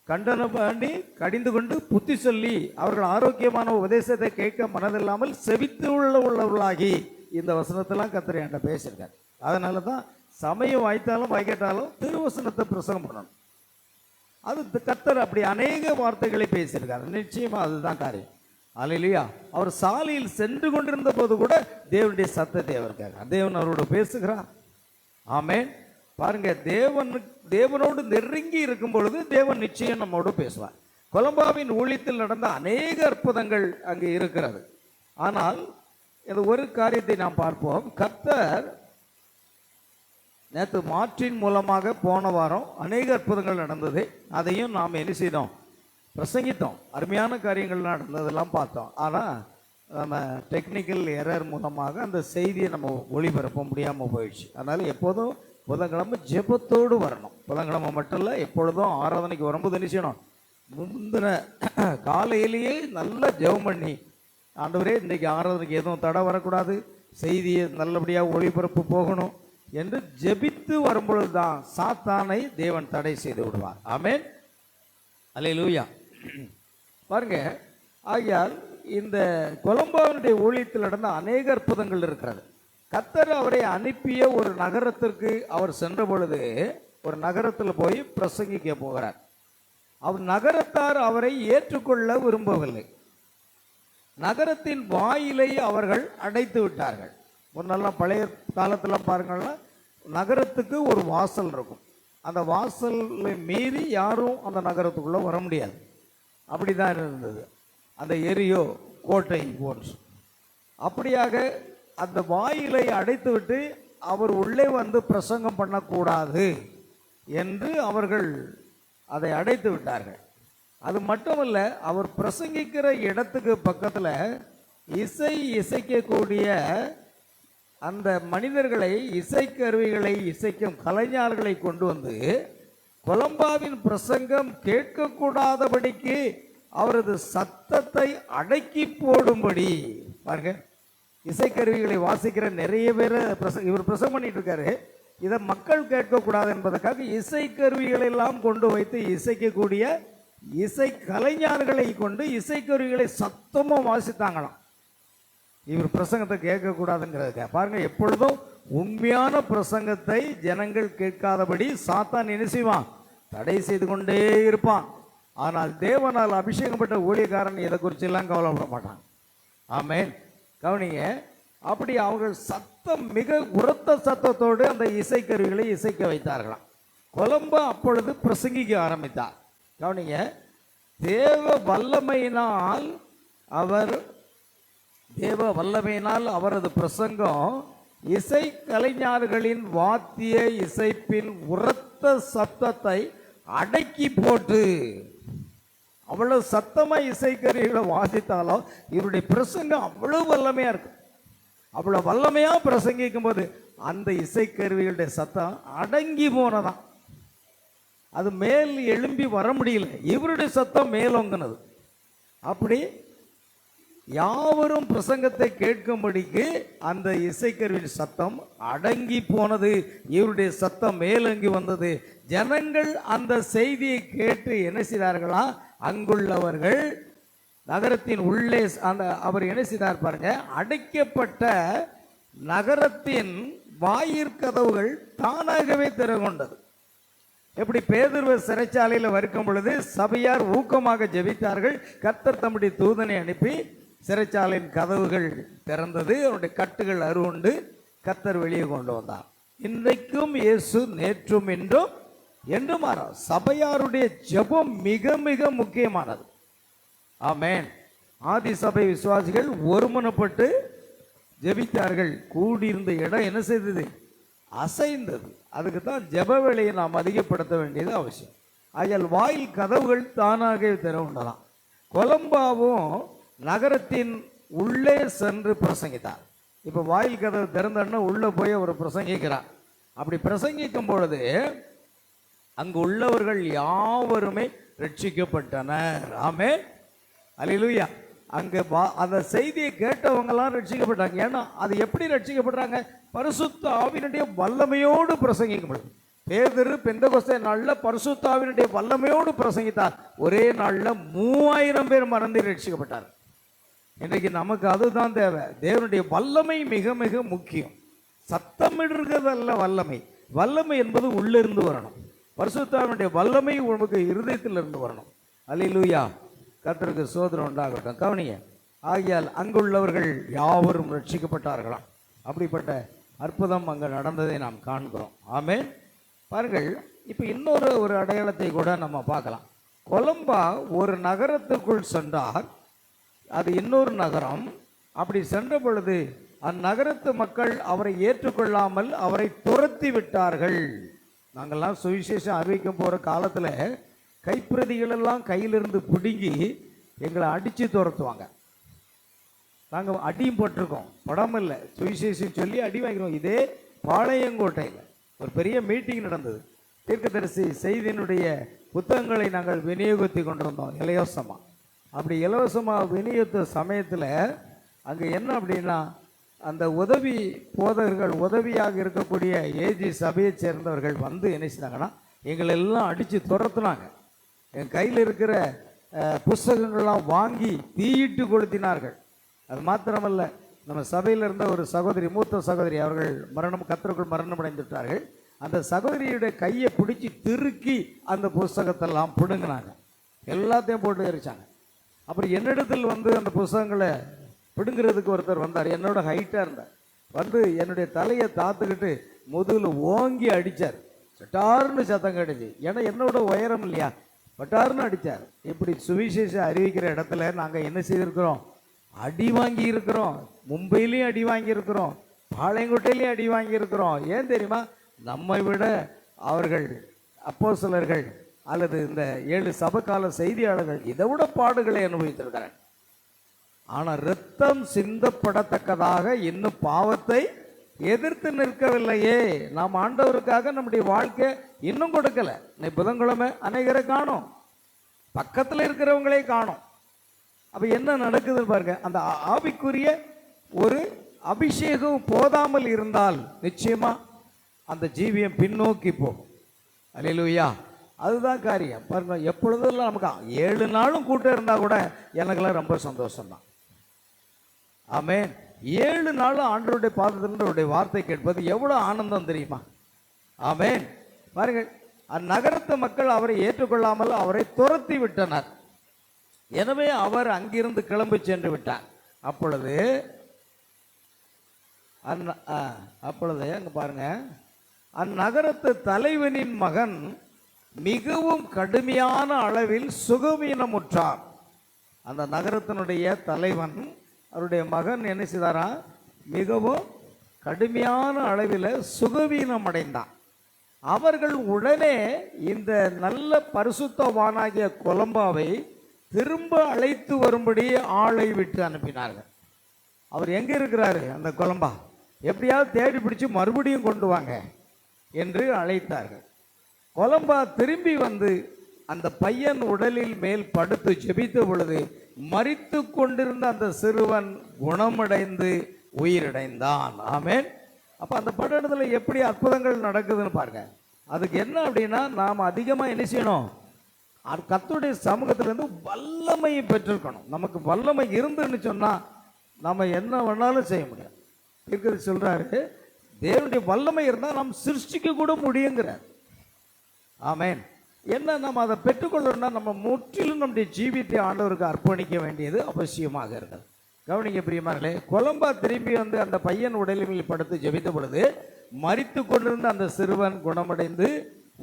கண்டனம் பண்ணி கடிந்து கொண்டு புத்தி சொல்லி அவர்கள் ஆரோக்கியமான உபதேசத்தை கேட்க மனதில்லாமல் செவித்து உள்ளவர்களாகி, இந்த வசனத்தெல்லாம் கர்த்தர் என்கிட்ட பேசியிருக்கார். அதனால தான் சமயம் வாய்த்தாலும் வாய்க்காட்டாலும் திருவசனத்தை பிரசங்கம் பண்ணணும். அது கர்த்தர் அப்படி அநேக வார்த்தைகளை பேசியிருக்காரு. நிச்சயமா அதுதான் காரியம். அல்லேலூயா. அவர் சாலையில் சென்று கொண்டிருந்த போது கூட தேவனுடைய சத்தத்தை அவர் கேட்கிறார். தேவன் அவரோடு பேசுகிறார். ஆமென். பாருங்க, தேவனோடு நெருங்கி இருக்கும் பொழுது தேவன் நிச்சயம் நம்மோடு பேசுவார். கொலம்பாவின் ஊழியத்தில் நடந்த அநேக அற்புதங்கள் அங்கே இருக்கிறது. ஆனால் இது ஒரு காரியத்தை நாம் பார்ப்போம். கர்த்தர் நேற்று மாற்றின் மூலமாக போன வாரம் அநேக அற்புதங்கள் நடந்தது. அதையும் நாம் என்ன செய்தோம், பிரசங்கித்தோம். அருமையான காரியங்கள் நடந்ததெல்லாம் பார்த்தோம். ஆனால் நம்ம டெக்னிக்கல் எரர் மூலமாக அந்த செய்தியை நம்ம ஒளிபரப்ப முடியாமல் போயிடுச்சு. அதனால் எப்போதும் புதன்கிழமை ஜெபத்தோடு வரணும். புதன்கிழமை மட்டும் இல்லை, எப்பொழுதும் ஆராதனைக்கு வரும்போது என்ன செய்யணும், முந்தின காலையிலேயே நல்லா ஜெபம் பண்ணி, ஆண்டவரே இன்றைக்கி ஆராதனைக்கு எதுவும் தடை வரக்கூடாது, செய்தியை நல்லபடியாக ஒளிபரப்பு போகணும் என்று ஜெபித்து வரும்பொழுது தான் சாத்தானை தேவன் தடை செய்து விடுவார். ஆமென். அல்லேலூயா. பாருங்க, ஆகையால் இந்த கொலம்பாவினுடைய ஊழியத்தில் நடந்த அநேக அற்புதங்கள் இருக்கிறது. கர்த்தர் அவரை அனுப்பிய ஒரு நகரத்திற்கு அவர் சென்ற பொழுது ஒரு நகரத்தில் போய் பிரசங்கிக்க போகிறார். அவர் நகரத்தார் அவரை ஏற்றுக்கொள்ள விரும்பவில்லை. நகரத்தின் வாயிலை அவர்கள் அடைத்து விட்டார்கள். முன்னெல்லாம் பழைய காலத்தில் பாருங்கன்னா நகரத்துக்கு ஒரு வாசல் இருக்கும். அந்த வாசலை மீறி யாரும் அந்த நகரத்துக்குள்ளே வர முடியாது. அப்படி தான் இருந்தது. அந்த எரியோ கோட்டை போன்று. அப்படியாக அந்த வாயிலை அடைத்து விட்டு அவர் உள்ளே வந்து பிரசங்கம் பண்ணக்கூடாது என்று அவர்கள் அதை அடைத்து விட்டார்கள். அது மட்டுமல்ல, அவர் பிரசங்கிக்கிற இடத்துக்கு பக்கத்தில் இசைக்கக்கூடிய அந்த மனிதர்களை, இசைக்கருவிகளை இசைக்கும் கலைஞர்களை கொண்டு வந்து கொலம்பாவின் பிரசங்கம் கேட்கக்கூடாதபடிக்கு அவரது சத்தத்தை அடக்கி போடும்படி பாருங்க, இசைக்கருவிகளை வாசிக்கிற நிறைய பேர் இவர் பிரசங்கம் பண்ணிட்டு இருக்காரு. இதை மக்கள் கேட்கக்கூடாது என்பதற்காக இசைக்கருவிகளை எல்லாம் கொண்டு வைத்து இசைக்கக்கூடிய இசை கலைஞர்களை கொண்டு இசைக்கருவிகளை சத்தமாக வாசித்தாங்களாம். இவர் பிரசங்கத்தை கேட்கக்கூடாதுங்கிறதுக்காக. பாருங்க, எப்பொழுதும் உண்மையான பிரசங்கத்தை ஜனங்கள் கேட்காதபடி சாத்தான் என்ன செய்வான், தடை செய்து கொண்டே இருப்பான். ஆனால் தேவனால் அபிஷேகப்பட்ட ஊழியக்காரன் இதை குறிச்செல்லாம் கவலைப்பட மாட்டான். ஆமென். கவனிங்க, அப்படி அவர்கள் சத்தம் மிக உரத்த சத்தத்தோடு அந்த இசைக்கருவிகளை இசைக்க வைத்தார்களாம். கொலம்பா அப்பொழுது பிரசங்கிக்க ஆரம்பித்தார். கவனிங்க, தேவ வல்லமையினால் அவரது பிரசங்கம் இசை கலைஞர்களின் வாத்திய இசைப்பின் உரத்த சத்தத்தை அடக்கி போட்டு, அவ்வளவு சத்தமா இசைக்கருவிகளை வாசித்தாலும் இவருடைய பிரசங்கம் அவ்வளவு வல்லமையா இருக்கு. அவ்வளவு வல்லமையா பிரசங்கிக்கும் போது அந்த இசைக்கருவிகளுடைய சத்தம் அடங்கி போனதான். அது மேல் எழும்பி வர முடியல. இவருடைய சத்தம் மேலோங்கினது. அப்படி யாவரும் பிரசங்கத்தை கேட்கும்படிக்கு அந்த இசைக்கருவின் சத்தம் அடங்கி போனது. இவருடைய சத்தம் மேலங்கி வந்தது. ஜனங்கள் அந்த செய்தியை கேட்டு என்ன செய்தார்களா, அங்குள்ளவர்கள் நகரத்தின் உள்ளே அந்த அவர் என்ன செய்தார் பாருங்க, அடைக்கப்பட்ட நகரத்தின் வாயிற்கதவுகள் தானாகவே திறகொண்டது. எப்படி பேதுருவை சிறைச்சாலையில் வறுக்கும் பொழுது சபையார் ஊக்கமாக ஜெபித்தார்கள். கர்த்தர் தம்முடைய தூதனை அனுப்பி சிறைச்சாலையின் கதவுகள் திறந்தது. அவருடைய கட்டுகள் அறுவுண்டு கர்த்தர் வெளியே கொண்டு வந்தார். இன்றைக்கும் இயேசு நேற்றும் இன்றும் என்றும் மாறார். சபையாருடைய ஜெபம் மிக மிக முக்கியமானது. ஆமென். ஆதி சபை விசுவாசிகள் ஒருமனப்பட்டு ஜெபித்தார்கள். கூடியிருந்த இடம் என்ன செய்தது, அசைந்தது. அதுக்கு தான் ஜெப வேளையை நாம் அதிகப்படுத்த வேண்டியது அவசியம். ஆகையால் வாயில் கதவுகள் தானாக திறவுண்டலாம். கொலம்பாவும் நகரத்தின் உள்ளே சென்று பிரசங்கித்தார். இப்போ வாயில் கதவு திறந்தோன்னா உள்ளே போய் அவர் பிரசங்கிக்கிறார். அப்படி பிரசங்கிக்கும் பொழுது அங்கு உள்ளவர்கள் யாவருமே ரட்சிக்கப்பட்டனர். ஆமென், அல்லேலூயா. அங்கே அந்த செய்தியை கேட்டவங்கெல்லாம் ரட்சிக்கப்பட்டாங்க. ஏன்னா அது எப்படி ரட்சிக்கப்படுறாங்க, பரிசுத்த ஆவியினுடைய வல்லமையோடு பிரசங்கிக்கப்படும். பேதுரு பெந்தெகோஸ்தே நாளில் பரிசுத்த ஆவியினுடைய வல்லமையோடு பிரசங்கித்தார். ஒரே நாளில் 3000 பேர் மறந்து ரட்சிக்கப்பட்டார். இன்றைக்கு நமக்கு அதுதான் தேவை. தேவனுடைய வல்லமை மிக மிக முக்கியம். சத்தமிடுறதல்ல வல்லமை. வல்லமை என்பது உள்ளிருந்து வரணும். பரிசுத்த ஆவியினுடைய வல்லமை உனக்கு இருதயத்திலிருந்து வரணும். அல்லேலூயா. கர்த்தருக்கு சோதரம் உண்டாகட்டும். கவனிய. ஆகியால் அங்குள்ளவர்கள் யாவரும் ரட்சிக்கப்பட்டார்களாம். அப்படிப்பட்ட அற்புதம் அங்கே நடந்ததை நாம் காண்கிறோம். ஆமென். பாருங்கள், இப்போ இன்னொரு அடையாளத்தை கூட நம்ம பார்க்கலாம். கொலம்பா ஒரு நகரத்துக்குள் சென்றார். அது இன்னொரு நகரம். அப்படி சென்ற பொழுது அந்நகரத்து மக்கள் அவரை ஏற்றுக்கொள்ளாமல் அவரை துரத்தி விட்டார்கள். நாங்கள்லாம் சுவிசேஷம் அறிவிக்கும் போகிற காலத்தில் கைப்பிரதிகளெல்லாம் கையிலிருந்து பிடுங்கி எங்களை அடித்து துரத்துவாங்க. நாங்கள் அடியும் போட்டிருக்கோம், படம் இல்லை, சுவிசேஷம் சொல்லி அடி வாங்கிடுவோம். இதே பாளையங்கோட்டையில் ஒரு பெரிய மீட்டிங் நடந்தது. தீர்க்கதரிசி செய்தியினுடைய புத்தகங்களை நாங்கள் விநியோகித்து கொண்டிருந்தோம் இலவசமாக. அப்படி இலவசமாக விநியோகித்த சமயத்தில் அங்கே என்ன அப்படின்னா, அந்த உதவி போதகர்கள், உதவியாக இருக்கக்கூடிய ஏஜி சபையை சேர்ந்தவர்கள் வந்து என்ன செய்தாங்கன்னா எங்களை எல்லாம் அடித்து துரத்துனாங்க. என் கையில் இருக்கிற புஸ்தகங்கள்லாம் வாங்கி தீயிட்டு கொளுத்தினார்கள். அது மாத்திரமல்ல, நம்ம சபையில் இருந்த ஒரு சகோதரி, மூத்த சகோதரி, அவர்கள் கர்த்தருக்குள் மரணம் அடைந்துவிட்டார்கள். அந்த சகோதரியுடைய கையை பிடிச்சி திருக்கி அந்த புஸ்தகத்தெல்லாம் பிடுங்கினாங்க. எல்லாத்தையும் போட்டு எரிச்சாங்க. அப்புறம் என்னிடத்தில் வந்து அந்த புஸ்தகங்களை பிடுங்கிறதுக்கு ஒருத்தர் வந்தார். என்னோட ஹைட்டாக இருந்தார். வந்து என்னுடைய தலையை தாத்துக்கிட்டு முதுகில் ஓங்கி அடித்தார். சட்டார்னு சத்தம் கேட்டுச்சு. ஏன்னா என்னோட உயரம் இல்லையா, பட்டார்னு அடித்தார். இப்படி சுவிசேஷம் அறிவிக்கிற இடத்துல நாங்கள் என்ன செய்திருக்கிறோம், அடி வாங்கி இருக்கிறோம். மும்பையிலையும் அடி வாங்கியிருக்கிறோம், பாளையங்கோட்டையிலையும் அடி வாங்கியிருக்கிறோம். ஏன் தெரியுமா, நம்மை விட அவர்கள் அப்போஸ்தலர்கள் அல்லது இந்த 7 சபைக்கால செய்தியாளர்கள் இதை விட பாடுகளை அனுபவித்திருக்கிறார். ஆனால் இரத்தம் சிந்தப்படத்தக்கதாக இன்னும் பாவத்தை எதிர்த்து நிற்கவில்லையே. நாம் ஆண்டவருக்காக நம்முடைய வாழ்க்கை இன்னும் கொடுக்கல. இன்னைக்கு புதன்கிழமை அநேகரை காணோம், பக்கத்தில் இருக்கிறவங்களே காணோம். அப்போ என்ன நடக்குதுன்னு பாருங்க. அந்த ஆவிக்குரிய ஒரு அபிஷேகம் போதாமல் இருந்தால் நிச்சயமா அந்த ஜீவியம் பின்னோக்கி போகும். அல்லேலூயா. அதுதான் காரியம். பாருங்க, எப்பொழுதும் நமக்கு 7 நாளும் கூட்டம் இருந்தால் கூட எனக்கெல்லாம் ரொம்ப சந்தோஷம்தான். ஆமென். 7 நாளும் ஆண்டவருடைய பாதத்தினுடைய வார்த்தை கேட்பது எவ்வளோ ஆனந்தம் தெரியுமா. ஆமென். பாருங்கள், அந்நகரத்து மக்கள் அவரை ஏற்றுக்கொள்ளாமல் அவரை துரத்தி விட்டனர். எனவே அவர் அங்கிருந்து கிளம்பி சென்று விட்டார். அப்பொழுது அங்கே பாருங்க, அந்நகரத்து தலைவனின் மகன் மிகவும் கடுமையான அளவில் சுகவீனமுற்றார். அந்த நகரத்தினுடைய தலைவன், அவருடைய மகன் என்ன செய்தாரா, மிகவும் கடுமையான அளவில் சுகவீனம் அடைந்தான். அவர்கள் உடனே இந்த நல்ல பரிசுத்தவானாகிய கொலம்பாவை திரும்ப அழைத்து வரும்படி ஆளை விட்டு அனுப்பினார்கள். அவர் எங்கே இருக்கிறாரு அந்த கொலம்பா, எப்படியாவது தேடி பிடிச்சி மறுபடியும் கொண்டு வாங்க என்று அழைத்தார்கள். கொலம்பா திரும்பி வந்து அந்த பையன் உடலில் மேல் படுத்து ஜெபித்த பொழுது மரித்து கொண்டிருந்த அந்த சிறுவன் குணமடைந்து உயிரடைந்தான். ஆமென். அப்ப அந்த பட்டணத்துல எப்படி அற்புதங்கள் நடக்குதுன்னு பாருங்க. அதுக்கு என்ன அப்படின்னா, நாம் அதிகமா என்ன செய்யணும், கர்த்தருடைய சமூகத்திலிருந்து வல்லமையை பெற்றிருக்கணும். நமக்கு வல்லமை இருந்துன்னு சொன்னா நம்ம என்ன வேணாலும் செய்ய முடியும். இருக்கிறது சொல்றாரு, தேவனுடைய வல்லமை இருந்தால் நாம் சிருஷ்டிக்க கூட முடியுங்கிறார். ஆமென். என்ன நம்ம அதை பெற்றுக்கொள்ளணும்னா நம்ம முற்றிலும் நம்முடைய ஜீவித்தை ஆண்டவருக்கு அர்ப்பணிக்க வேண்டியது அவசியமாக இருக்கிறது. கவனிக்க பிரியமானே, கொலம்பா திரும்பி வந்து அந்த பையன் உடலில் படுத்து ஜெபித்த பொழுது மரித்து கொண்டிருந்த அந்த சிறுவன் குணமடைந்து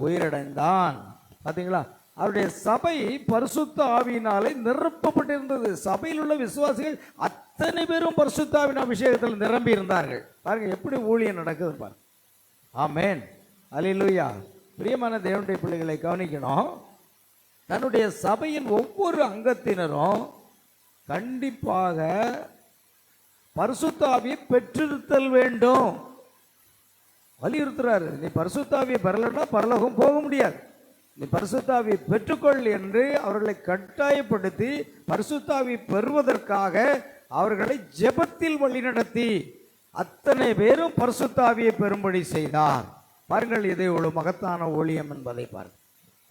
உயிரடைந்தான். பார்த்தீங்களா? அவருடைய சபை பரிசுத்த ஆவியினாலே நிரப்பப்பட்டிருந்தது. சபையில் உள்ள விசுவாசிகள் அத்தனை பேரும் பரிசுத்த ஆவியின் அபிஷேகத்தில் நிரம்பி இருந்தார்கள். பாருங்க எப்படி ஊழியம் நடக்குது பாருங்க. ஆமென். அல்லேலூயா. பிரியமான தேவனுடைய பிள்ளைகளை கவனிக்கணும். தன்னுடைய சபையின் ஒவ்வொரு அங்கத்தினரும் கண்டிப்பாக பரிசுத்த ஆவியை பெற்றிருத்தல் வேண்டும். வலியுறுத்துறாரு. நீ பரிசுத்த ஆவியை பெறலன்னா பரலோகம் போக முடியாது. நீ பரிசுத்த ஆவியை பெற்றுக்கொள் என்று அவர்களை கட்டாயப்படுத்தி பரிசுத்த ஆவியை பெறுவதற்காக அவர்களை ஜெபத்தில் வழிநடத்தி அத்தனை பேரும் பரிசுத்த ஆவியை பெறும்படி செய்தார். பாருங்கள், இதை ஒரு மகத்தான ஊழியம் என்பதை பாருங்கள்.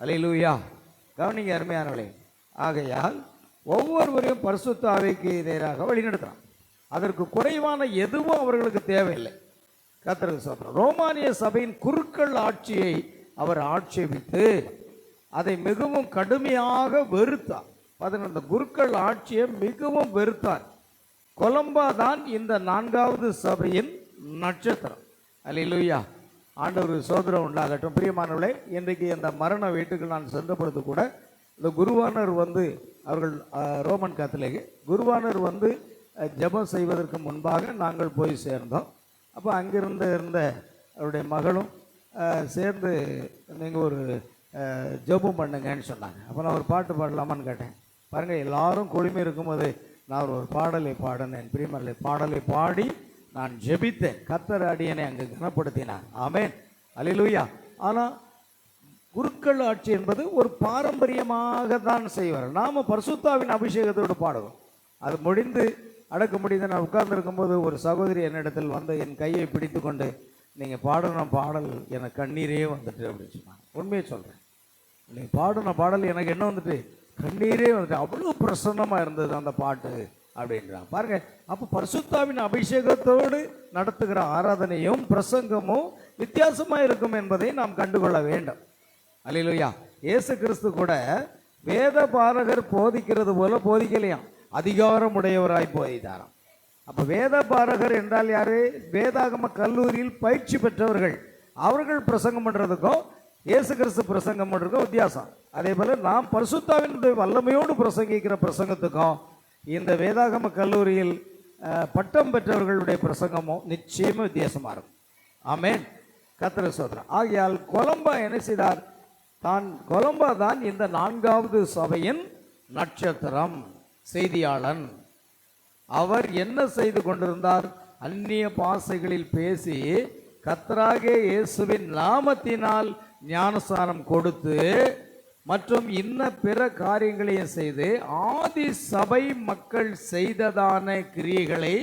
அல்லேலூயா. கவனிங்க அருமையானவர்களே. ஆகையால் ஒவ்வொருவரையும் பரிசுத்த ஆவிக்கு நேராக வழிநடத்தலாம். அதற்கு குறைவான எதுவும் அவர்களுக்கு தேவையில்லை. கர்த்தருக்கு ஸ்தோத்திரம். ரோமானிய சபையின் குருக்கள் ஆட்சியை அவர் ஆட்சேபித்து அதை மிகவும் கடுமையாக வெறுத்தார். அந்த குருக்கள் ஆட்சியை மிகவும் வெறுத்தார். கொலம்பா தான் இந்த 4வது சபையின் நட்சத்திரம். அல்லேலூயா. ஆண்டவர் சோதரம் உண்டாகட்டும். பிரியமானவர்களே, இன்றைக்கு இந்த மரண வீட்டுக்கு நான் சென்ற பொழுது கூட இந்த குருவானர் வந்து அவர்கள் ரோமன் கத்தோலிக்க குருவானர் வந்து ஜெபம் செய்வதற்கு முன்பாக நாங்கள் போய் சேர்ந்தோம். அப்போ அங்கிருந்த அவருடைய மகளும் சேர்ந்து நீங்கள் ஒரு ஜெபம் பண்ணுங்கன்னு சொன்னாங்க. அப்போ நான் ஒரு பாட்டு பாடலாமான்னு கேட்டேன். பாருங்கள், எல்லாரும் குழுமி இருக்கும்போது நான் ஒரு பாடலை பாடினேன். பிரியமர்களே, பாடலை பாடி நான் ஜெபித்தேன். கர்த்தர் அடியனை அங்கு கனப்படுத்தினார். ஆமென். அல்லேலூயா. ஆனால் குருக்கள் ஆட்சி என்பது ஒரு பாரம்பரியமாக தான் செய்வார். நாம் பரிசுத்தாவின் அபிஷேகத்தோடு பாடுவோம். அது முடிந்து அடக்க முடிந்து நான் உட்கார்ந்து இருக்கும்போது ஒரு சகோதரி என்னிடத்தில் வந்து என் கையை பிடித்து கொண்டு, நீங்கள் பாடின பாடல் எனக்கு கண்ணீரே வந்துட்டு அப்படின்னு சொன்னாங்க. உண்மையை சொல்கிறேன். நீங்கள் பாடின பாடல் எனக்கு என்ன வந்துட்டு, கண்ணீரே வந்துட்டு. அவ்வளோ பிரசன்னமாக இருந்தது அந்த பாட்டு அப்படின்றாங்க. பாருங்க, அப்போ பரிசுத்தாவின் அபிஷேகத்தோடு நடத்துகிற ஆராதனையும் பிரசங்கமும் வித்தியாசமாக இருக்கும் என்பதை நாம் கண்டுகொள்ள வேண்டும். அல்லேலூயா. இயேசு கிறிஸ்து கூட வேத பாரகர் போதிக்கிறது போல போதிக்கலையாம், அதிகாரம் உடையவராய் போதித்தாராம். அப்போ வேத பாரகர் என்றால் யாரு? வேதாகம கல்லூரியில் பயிற்சி பெற்றவர்கள். அவர்கள் பிரசங்கம் பண்ணுறதுக்கும் இயேசு கிறிஸ்து பிரசங்கம் பண்ணுறதுக்கும் வித்தியாசம். அதே போல் நாம் பரிசுத்தாவினுடைய வல்லமையோடு பிரசங்கிக்கிற பிரசங்கத்துக்கும் இந்த வேதாகம கல்லூரியில் பட்டம் பெற்றவர்களுடைய பிரசங்கமும் நிச்சயமாக வித்தியாசமாக இருக்கும். ஆமென். கர்த்தர் ஸ்தோத்திரம். ஆகையால் கொலம்பா என்ன செய்தார்? கொலம்பா தான் இந்த 4வது சபையின் நட்சத்திரம், செய்தியாளன். அவர் என்ன செய்து கொண்டிருந்தார்? அந்நிய பாஷைகளில் பேசி கர்த்தராகிய இயேசுவின் நாமத்தினால் ஞானஸ்நானம் கொடுத்து மற்றும் இன்ன பிற காரியங்களையும் செய்து ஆதி சபை மக்கள் செய்ததான கிரியைகளை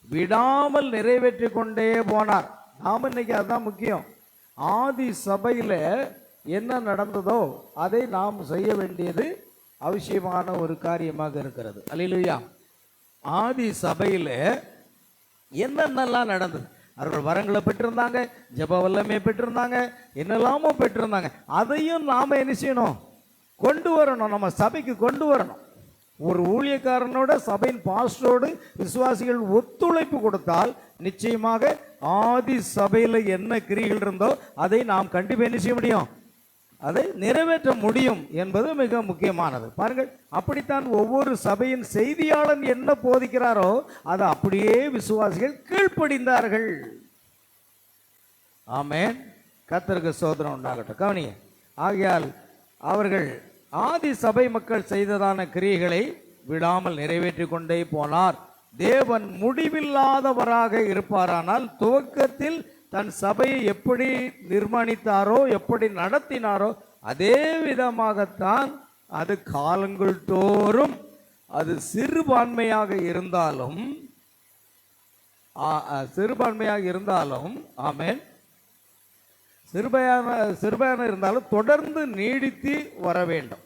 விடாமல் நிறைவேற்றி கொண்டே போனார். நாம் இன்னைக்கு அதுதான் முக்கியம். ஆதி சபையில் என்ன நடந்ததோ அதை நாம் செய்ய வேண்டியது அவசியமான ஒரு காரியமாக இருக்கிறது. அல்லேலூயா. ஆதி சபையில் என்னென்னலாம் நடந்தது? அவர்கள் வரங்களை பெற்றிருந்தாங்க, ஜெப வல்லமை பெற்றிருந்தாங்க, என்னெல்லாமோ பெற்றிருந்தாங்க. அதையும் நாம் என்ன செய்யணும்? கொண்டு வரணும். நம்ம சபைக்கு கொண்டு வரணும். ஒரு ஊழியக்காரனோட சபையின் பாஸ்டரோடு விசுவாசிகள் ஒத்துழைப்பு கொடுத்தால் நிச்சயமாக ஆதி சபையில் என்ன கிரிகள் இருந்தோ அதை நாம் கண்டிப்பாக என்ன செய்ய முடியும்? அதை நிறைவேற்ற முடியும் என்பது மிக முக்கியமானது. பாருங்கள், அப்படித்தான் ஒவ்வொரு சபையின் செய்தியாளன் என்ன போதிக்கிறாரோ அதை அப்படியே விசுவாசிகள் கீழ்ப்படிந்தார்கள். ஆமென். கர்த்தருக்கு ஸ்தோத்திரம் உண்டாகட்டும். கவனிங்க. ஆகையால் அவர்கள் ஆதி சபை மக்கள் செய்ததான கிரியைகளை விடாமல் நிறைவேற்றி கொண்டே போனார். தேவன் முடிவில்லாதவராக இருப்பாரானால் துவக்கத்தில் தன் சபையை எப்படி நிர்மாணித்தாரோ, எப்படி நடத்தினாரோ அதே விதமாகத்தான் அது காலங்கள் தோறும் அது சிறுபான்மையாக இருந்தாலும் ஆமென், சிறுபான்மை இருந்தாலும் தொடர்ந்து நீடித்து வர வேண்டும்.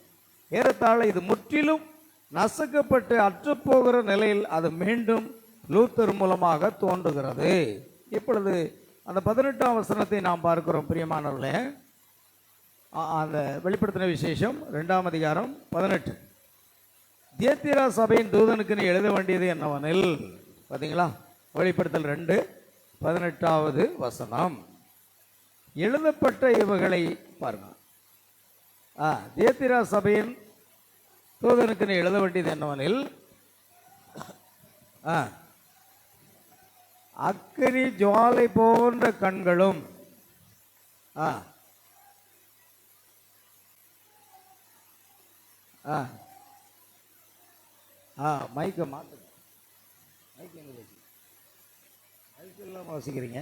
ஏறத்தாழ இது முற்றிலும் நசுக்கப்பட்டு அற்றுப்போகிற நிலையில் அது மீண்டும் லூத்தர் மூலமாக தோன்றுகிறது. இப்பொழுது அந்த 18ஆம் வசனத்தை நாம் பார்க்கிறோம் பிரியமானவர்களே. அந்த வெளிப்படுத்தின விசேஷம் 2ஆம் அதிகாரம் 18. தியத்திரா சபையின் தூதனுக்கு நீ எழுத வேண்டியது என்னவெனில், பார்த்தீங்களா, வெளிப்படுத்தல் 2:18 வசனம். எழுதப்பட்ட இவைகளை பாருங்க. தியத்திரா சபையின் தூதனுக்கு நீ எழுத வேண்டியது என்னவெனில், அக்கினி ஜுவாலை போன்ற கண்களும் மைக்கை மாற்றுங்க. மைக்கெல்லாம் வாசிக்கிறீங்க,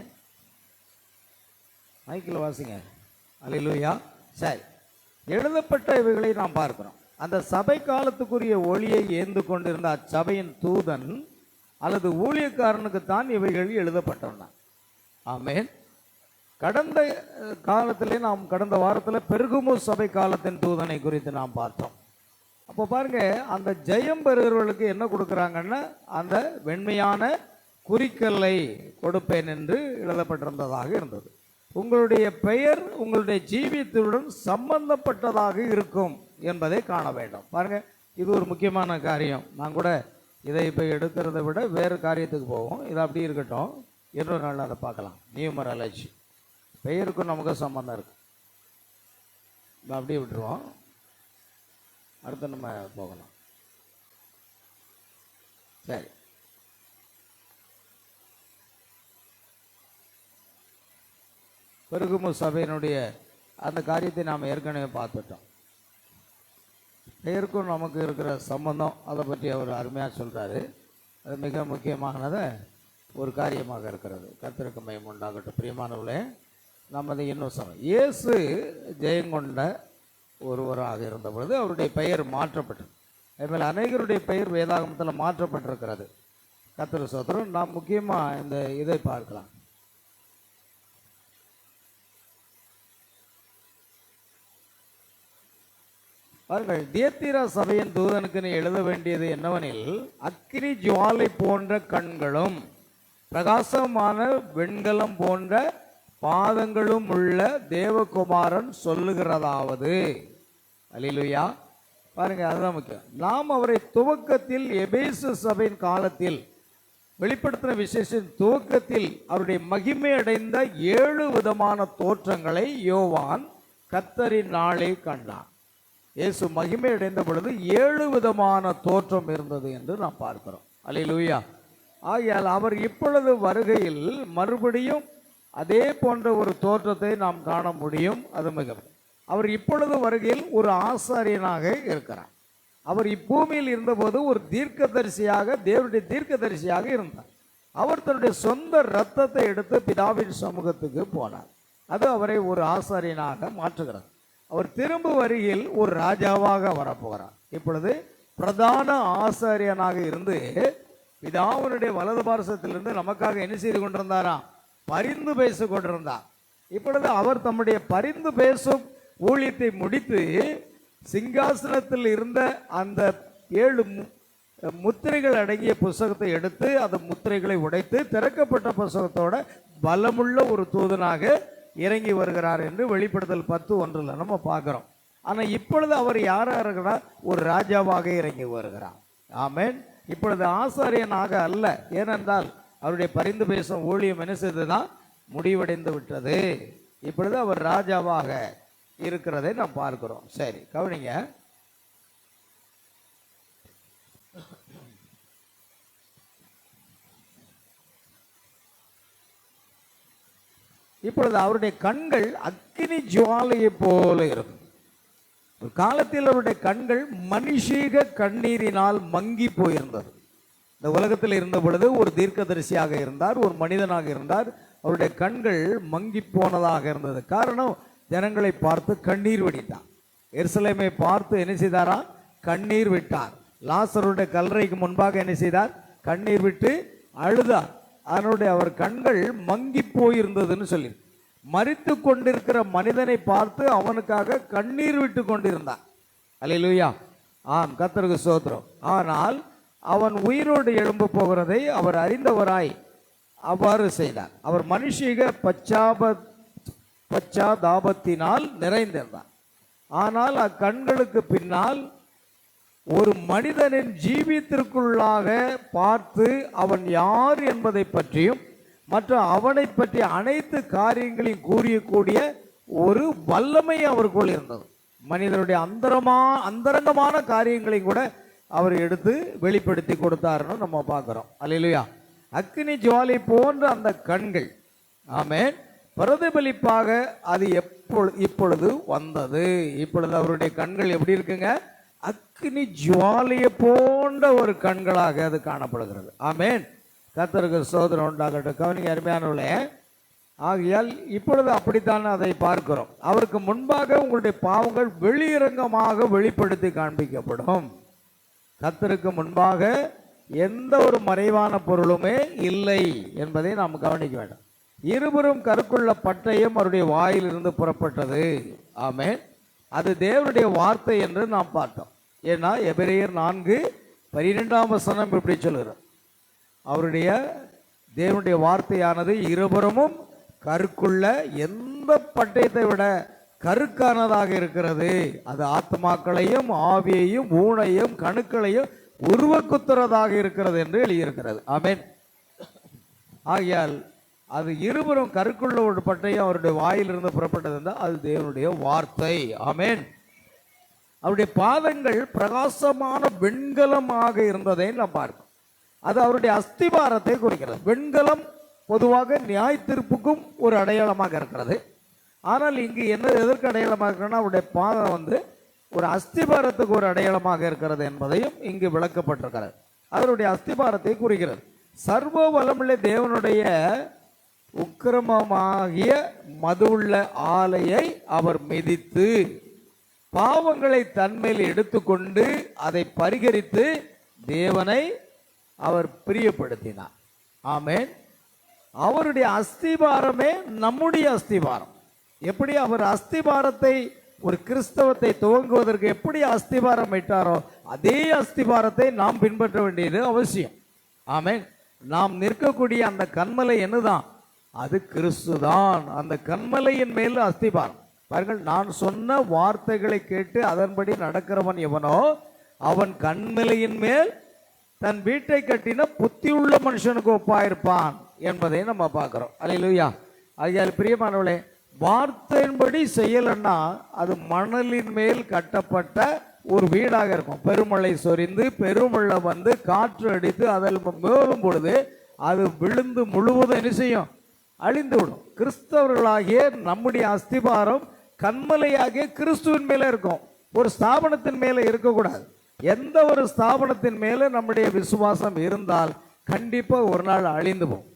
மைக்கில் வாசிங்க. அல்லேலூயா. சரி, எழுதப்பட்ட இவைகளை நாம் பார்க்கிறோம். அந்த சபை காலத்துக்குரிய ஒளியை ஏந்து கொண்டிருந்த அச்சபையின் தூதன் அல்லது ஊழியக்காரனுக்குத்தான் இவைகள் எழுதப்பட்டன. ஆமென். கடந்த காலத்திலே நாம் கடந்த வாரத்தில் பெருகுமு சபை காலத்தின் தூதனை குறித்து நாம் பார்த்தோம். அப்போ பாருங்க, அந்த ஜெயம் பெறுகிறவர்களுக்கு என்ன கொடுக்குறாங்கன்னா அந்த வெண்மையான குறிக்கல்லை கொடுப்பேன் என்று எழுதப்பட்டிருந்ததாக இருந்தது. உங்களுடைய பெயர் உங்களுடைய ஜீவியத்துடன் சம்பந்தப்பட்டதாக இருக்கும் என்பதை காண வேண்டும். பாருங்க, இது ஒரு முக்கியமான காரியம். நான் கூட இதை இப்போ எடுக்கிறத விட வேறு காரியத்துக்கு போவோம். இது அப்படி இருக்கட்டும், இன்னொரு நாள் அதை பார்க்கலாம். நியூமராலஜி பெயருக்கும் நமக்கு சம்பந்தம் இருக்கு. அப்படியே விட்டுருவோம், அடுத்து நம்ம போகலாம். சரி, பெருகுமு சபையினுடைய அந்த காரியத்தை நாம் ஏற்கனவே பார்த்துட்டோம். பெயருக்கும் நமக்கு இருக்கிற சம்பந்தம், அதை பற்றி அவர் அருமையாக சொல்கிறாரு. அது மிக முக்கியமானத ஒரு காரியமாக இருக்கிறது. கர்த்தருக்கு மகிமை உண்டாகட்டும். பிரியமானவர்களே, நம்ம அதை இன்னும் சொல்ல, இயேசு ஜெயங்கொண்ட ஒருவராக இருந்த பொழுது அவருடைய பெயர் மாற்றப்பட்டது. அதுமாதிரி அநேகருடைய பெயர் வேதாகமத்தில் மாற்றப்பட்டிருக்கிறது. கர்த்தர் ஸ்தோத்திரம். நாம் முக்கியமாக இந்த இதை பார்க்கலாம். பாருங்கள், தியத்திரா சபையின் தூதனுக்கு நீ எழுத வேண்டியது என்னவெனில், அக்கினி ஜுவாலை போன்ற கண்களும் பிரகாசமான வெண்கலம் போன்ற பாதங்களும் உள்ள தேவகுமாரன் சொல்லுகிறதாவது. அல்லேலூயா. பாருங்க, அதுதான் முக்கியம். நாம் அவரை துவக்கத்தில் எபேசு சபையின் காலத்தில் வெளிப்படுத்தின விசேஷத்தின் துவக்கத்தில் அவருடைய மகிமை அடைந்த 7 விதமான தோற்றங்களை யோவான் கர்த்தரின் நாளே கண்டான். இயேசு மகிமை அடைந்த பொழுது 7 விதமான தோற்றம் இருந்தது என்று நாம் பார்க்கிறோம். அல்லேலூயா. ஆகையால் அவர் இப்பொழுது வருகையில் மறுபடியும் அதே போன்ற ஒரு தோற்றத்தை நாம் காண முடியும். அது மிகவும், அவர் இப்பொழுது வருகையில் ஒரு ஆசாரியனாக இருக்கிறார். அவர் இப்பூமியில் இருந்தபோது ஒரு தீர்க்கதரிசியாக, தேவனுடைய தீர்க்கதரிசியாக இருந்தார். அவர் தன்னுடைய சொந்த இரத்தத்தை எடுத்து பிதாவின் சமூகத்துக்கு போனார். அது அவரை ஒரு ஆசாரியனாக மாற்றுகிறது. அவர் திரும்ப வருகையில் ஒரு ராஜாவாக வரப்போகிறார். இப்பொழுது பிரதான ஆசாரியனாக இருந்து பிதாவினுடைய வலது பார்சத்திலிருந்து நமக்காக என்ன செய்து கொண்டிருந்தாராம்? பரிந்து பேசி கொண்டிருந்தார். இப்பொழுது அவர் தம்முடைய பரிந்து பேசும் ஊழியத்தை முடித்து சிங்காசனத்தில் இருந்த அந்த 7 முத்திரைகள் அடங்கிய புஸ்தகத்தை எடுத்து அந்த முத்திரைகளை உடைத்து திறக்கப்பட்ட புஸ்தகத்தோட பலமுள்ள ஒரு தூதனாக இறங்கி வருகிறார் என்று வெளிப்படுத்தல் 10:1 நம்ம பார்க்கிறோம். ஆனால் இப்பொழுது அவர் யாராக இருக்கிறார்? ஒரு ராஜாவாக இறங்கி வருகிறார். ஆமென். இப்பொழுது ஆசாரியனாக அல்ல. ஏனென்றால் அவருடைய பரிந்து பேசும் ஊழியம் என்ன செய்ததுதான் முடிவடைந்து விட்டது. இப்பொழுது அவர் ராஜாவாக இருக்கிறதை நாம் பார்க்கிறோம். சரி, கவனிங்க. இப்பொழுது அவருடைய கண்கள் அக்கினி ஜுவாலையை போல இருக்கும். ஒரு காலத்தில் அவருடைய கண்கள் மனுஷீக கண்ணீரினால் மங்கி போயிருந்தது. இந்த உலகத்தில் இருந்த பொழுது ஒரு தீர்க்கதரிசியாக இருந்தார், ஒரு மனிதனாக இருந்தார். அவருடைய கண்கள் மங்கி போனதாக இருந்தது. காரணம், ஜனங்களை பார்த்து கண்ணீர் விட்டார். எருசலேமை பார்த்து என்ன செய்தாரா? கண்ணீர் விட்டார். லாசருடைய கல்லறைக்கு முன்பாக என்ன செய்தார்? கண்ணீர் விட்டு அழுதார். அதனுடைய அவர் கண்கள் மங்கி போயிருந்ததுன்னு சொல்லி, மரித்து கொண்டிருக்கிற மனிதனை பார்த்து அவனுக்காக கண்ணீர் விட்டு கொண்டிருந்தான். அல்லேலூயா. ஆம், கர்த்தருக்கு ஸ்தோத்திரம். ஆனால் அவன் உயிரோடு எழும்ப போகிறதை அவர் அறிந்தவராய் அவ்வாறு செய்தார். அவர் மனுஷிக பச்சாதாபத்தினால் நிறைந்திருந்தார். ஆனால் அக்கண்களுக்கு பின்னால் ஒரு மனிதனின் ஜீவித்திற்குள்ளாக பார்த்து அவன் யார் என்பதை பற்றியும் மற்றும் அவனை பற்றிய அனைத்து காரியங்களையும் கூறியக்கூடிய ஒரு வல்லமை அவருக்குள் இருந்தது. மனிதனுடைய அந்தரங்கமான காரியங்களையும் கூட அவர் எடுத்து வெளிப்படுத்தி கொடுத்தாருன்னு நம்ம பார்க்கிறோம். அல்லேலூயா. அக்கினி ஜுவாலை போன்ற அந்த கண்கள், ஆமென், பிரதிபலிப்பாக அது இப்பொழுது வந்தது. இப்பொழுது அவருடைய கண்கள் எப்படி இருக்குங்க? அக்கினி ஜுவாலையை போன்ற ஒரு கண்களாக அது காணப்படுகிறது. ஆமென், கர்த்தருக்கு ஸ்தோத்திரம் உண்டாகட்டும். கவனிங்க அருமையானவர்களே. ஆகையால் இப்பொழுது அப்படித்தான் அதை பார்க்கிறோம். அவருக்கு முன்பாக உங்களுடைய பாவங்கள் வெளியரங்கமாக வெளிப்படுத்தி காண்பிக்கப்படும். கர்த்தருக்கு முன்பாக எந்த ஒரு மறைவான பொருளுமே இல்லை என்பதை நாம் கவனிக்க வேண்டும். இருபுறம் கருக்குள்ள பட்டயம் அவருடைய வாயிலிருந்து புறப்பட்டது. ஆமென், அது தேவனுடைய வார்த்தை என்று நாம் பார்த்தோம். ஏன்னா எபிரேயர் 4:12 இப்படி சொல்லுகிறோம், அவருடைய தேவனுடைய வார்த்தையானது இருபுறமும் கருக்குள்ள எந்த பட்டயத்தை விட கருக்கானதாக இருக்கிறது. அது ஆத்மாக்களையும் ஆவியையும் ஊனையும் கணுக்களையும் உருவக்குத்துறதாக இருக்கிறது என்று எழுதியிருக்கிறது. ஆமென். ஆகையால் அது இருபுறம் கருக்குள்ள ஒரு பட்டயம் அவருடைய வாயிலிருந்து புறப்பட்டது என்றால் அது தேவனுடைய வார்த்தை. ஆமென். அவருடைய பாதங்கள் பிரகாசமான வெண்கலமாக இருந்ததை நாம் பார்க்கிறோம். அது அவருடைய அஸ்திபாரத்தை குறிக்கிறது. வெண்கலம் பொதுவாக நியாய தீர்ப்புக்கும் ஒரு அடையாளமாக இருக்கிறது. ஆனால் இங்கு என்ன எதற்கு அடையாளமாக இருக்கிறன்னா அவருடைய பாதம் ஒரு அஸ்திபாரத்துக்கு ஒரு அடையாளமாக இருக்கிறது என்பதையும் இங்கு விளக்கப்பட்டிருக்கிறது. அவருடைய அஸ்திபாரத்தை குறிக்கிறது. சர்வ வல்லமுள்ள தேவனுடைய உக்கிரமமாகிய மதுவுள்ள ஆலையை அவர் மிதித்து பாவங்களை தன்மேல் எடுத்துக்கொண்டு அதை பரிகரித்து தேவனை அவர் பிரியப்படுத்தினார். ஆமென். அவருடைய அஸ்திபாரமே நம்முடைய அஸ்திபாரம். எப்படி அவர் அஸ்திபாரத்தை ஒரு கிறிஸ்தவத்தை துவங்குவதற்கு எப்படி அஸ்திபாரம் இட்டாரோ அதே அஸ்திபாரத்தை நாம் பின்பற்ற வேண்டியது அவசியம். ஆமென். நாம் நிற்கக்கூடிய அந்த கன்மலை என்னதான்? அது கிறிஸ்து தான். அந்த கன்மலையின் மேல் அஸ்திபாரம். பாருங்கள், நான் சொன்ன வார்த்தைகளை கேட்டு அதன்படி நடக்கிறவன் எவனோ அவன் கன்மலையின் மேல் தன் வீட்டை கட்டின புத்தியுள்ள மனுஷனுக்கு ஒப்பாயிருப்பான் என்பதை நம்ம பார்க்கிறோம். அல்லேலூயா. ஆகையால் பிரியமானவர்களே, வார்த்தையின்படி செய்யலைன்னா அது மணலின் மேல் கட்டப்பட்ட ஒரு வீடாக இருக்கும். பெருமழை சொரிந்து பெருமழை காற்று அடித்து அதில் மேலும் பொழுது அது விழுந்து முழுவதும் என்ன செய்யும்? அழிந்து விடும். கிறிஸ்தவர்களாகிய நம்முடைய அஸ்திபாரம் கண்மலையாகிய கிறிஸ்துவின் மேலே இருக்கும். ஒரு ஸ்தாபனத்தின் மேலே இருக்கக்கூடாது. எந்த ஒரு ஸ்தாபனத்தின் மேலே நம்முடைய விசுவாசம் இருந்தால் கண்டிப்பாக ஒரு நாள் அழிந்து போகும்.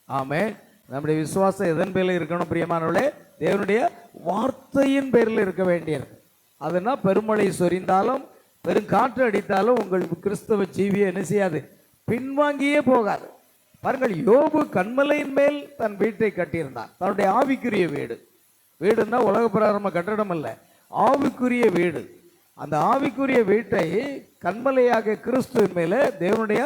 ஆமென். நம்முடைய விசுவாசம் எதன் பேரில் இருக்கணும் பிரியமானவர்களே? தேவனுடைய வார்த்தையின் பேரில் இருக்க வேண்டியிருக்கு. அதுனா பெருமழை சொரிந்தாலும் பெருங்காற்று அடித்தாலும் உங்கள் கிறிஸ்தவ ஜீவியை என்ன செய்யாது? பின்வாங்கியே போகாது. பாருங்கள், யோபு கண்மலையின் மேல் தன் வீட்டை கட்டியிருந்தான். தன்னுடைய ஆவிக்குரிய வீடு. வீடுன்னா உலக பிரகாரமாக கட்டடம் அல்ல, ஆவிக்குரிய வீடு. அந்த ஆவிக்குரிய வீட்டை கண்மலையாக கிறிஸ்துவின் மேலே தேவனுடைய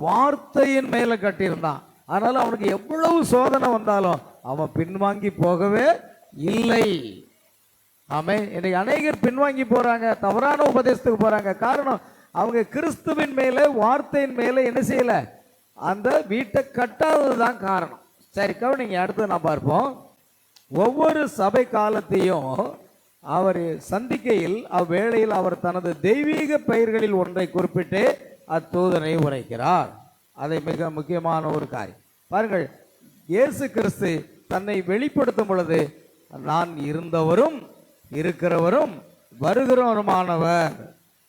வார்த்தையின் மேலே கட்டியிருந்தான். அதனால அவனுக்கு எவ்வளவு சோதனை வந்தாலும் அவன் பின்வாங்கி போகவே இல்லை. ஆமென். இன்னைக்கு அநேகர் பின்வாங்கி போறாங்க, தவறான உபதேசத்துக்கு போறாங்க. காரணம், அவங்க கிறிஸ்துவின் மேலே வார்த்தையின் மேலே என்ன செய்யல? அந்த வீட்டை கட்டாததுதான் காரணம். சரி, கவனிங்க, அடுத்து நான் பார்ப்போம். ஒவ்வொரு சபை காலத்தையும் அவர் சந்திக்கையில் அவ்வேளையில் அவர் தனது தெய்வீக பெயர்களில் ஒன்றை குறிப்பிட்டு அத்தூதனை உரைக்கிறார். அதை மிக முக்கியமான ஒரு காரியம். பாருங்கள், இயேசு கிறிஸ்து தன்னை வெளிப்படுத்தும் பொழுது நான் இருந்தவரும் இருக்கிறவரும் வருகிறவருமானவர்,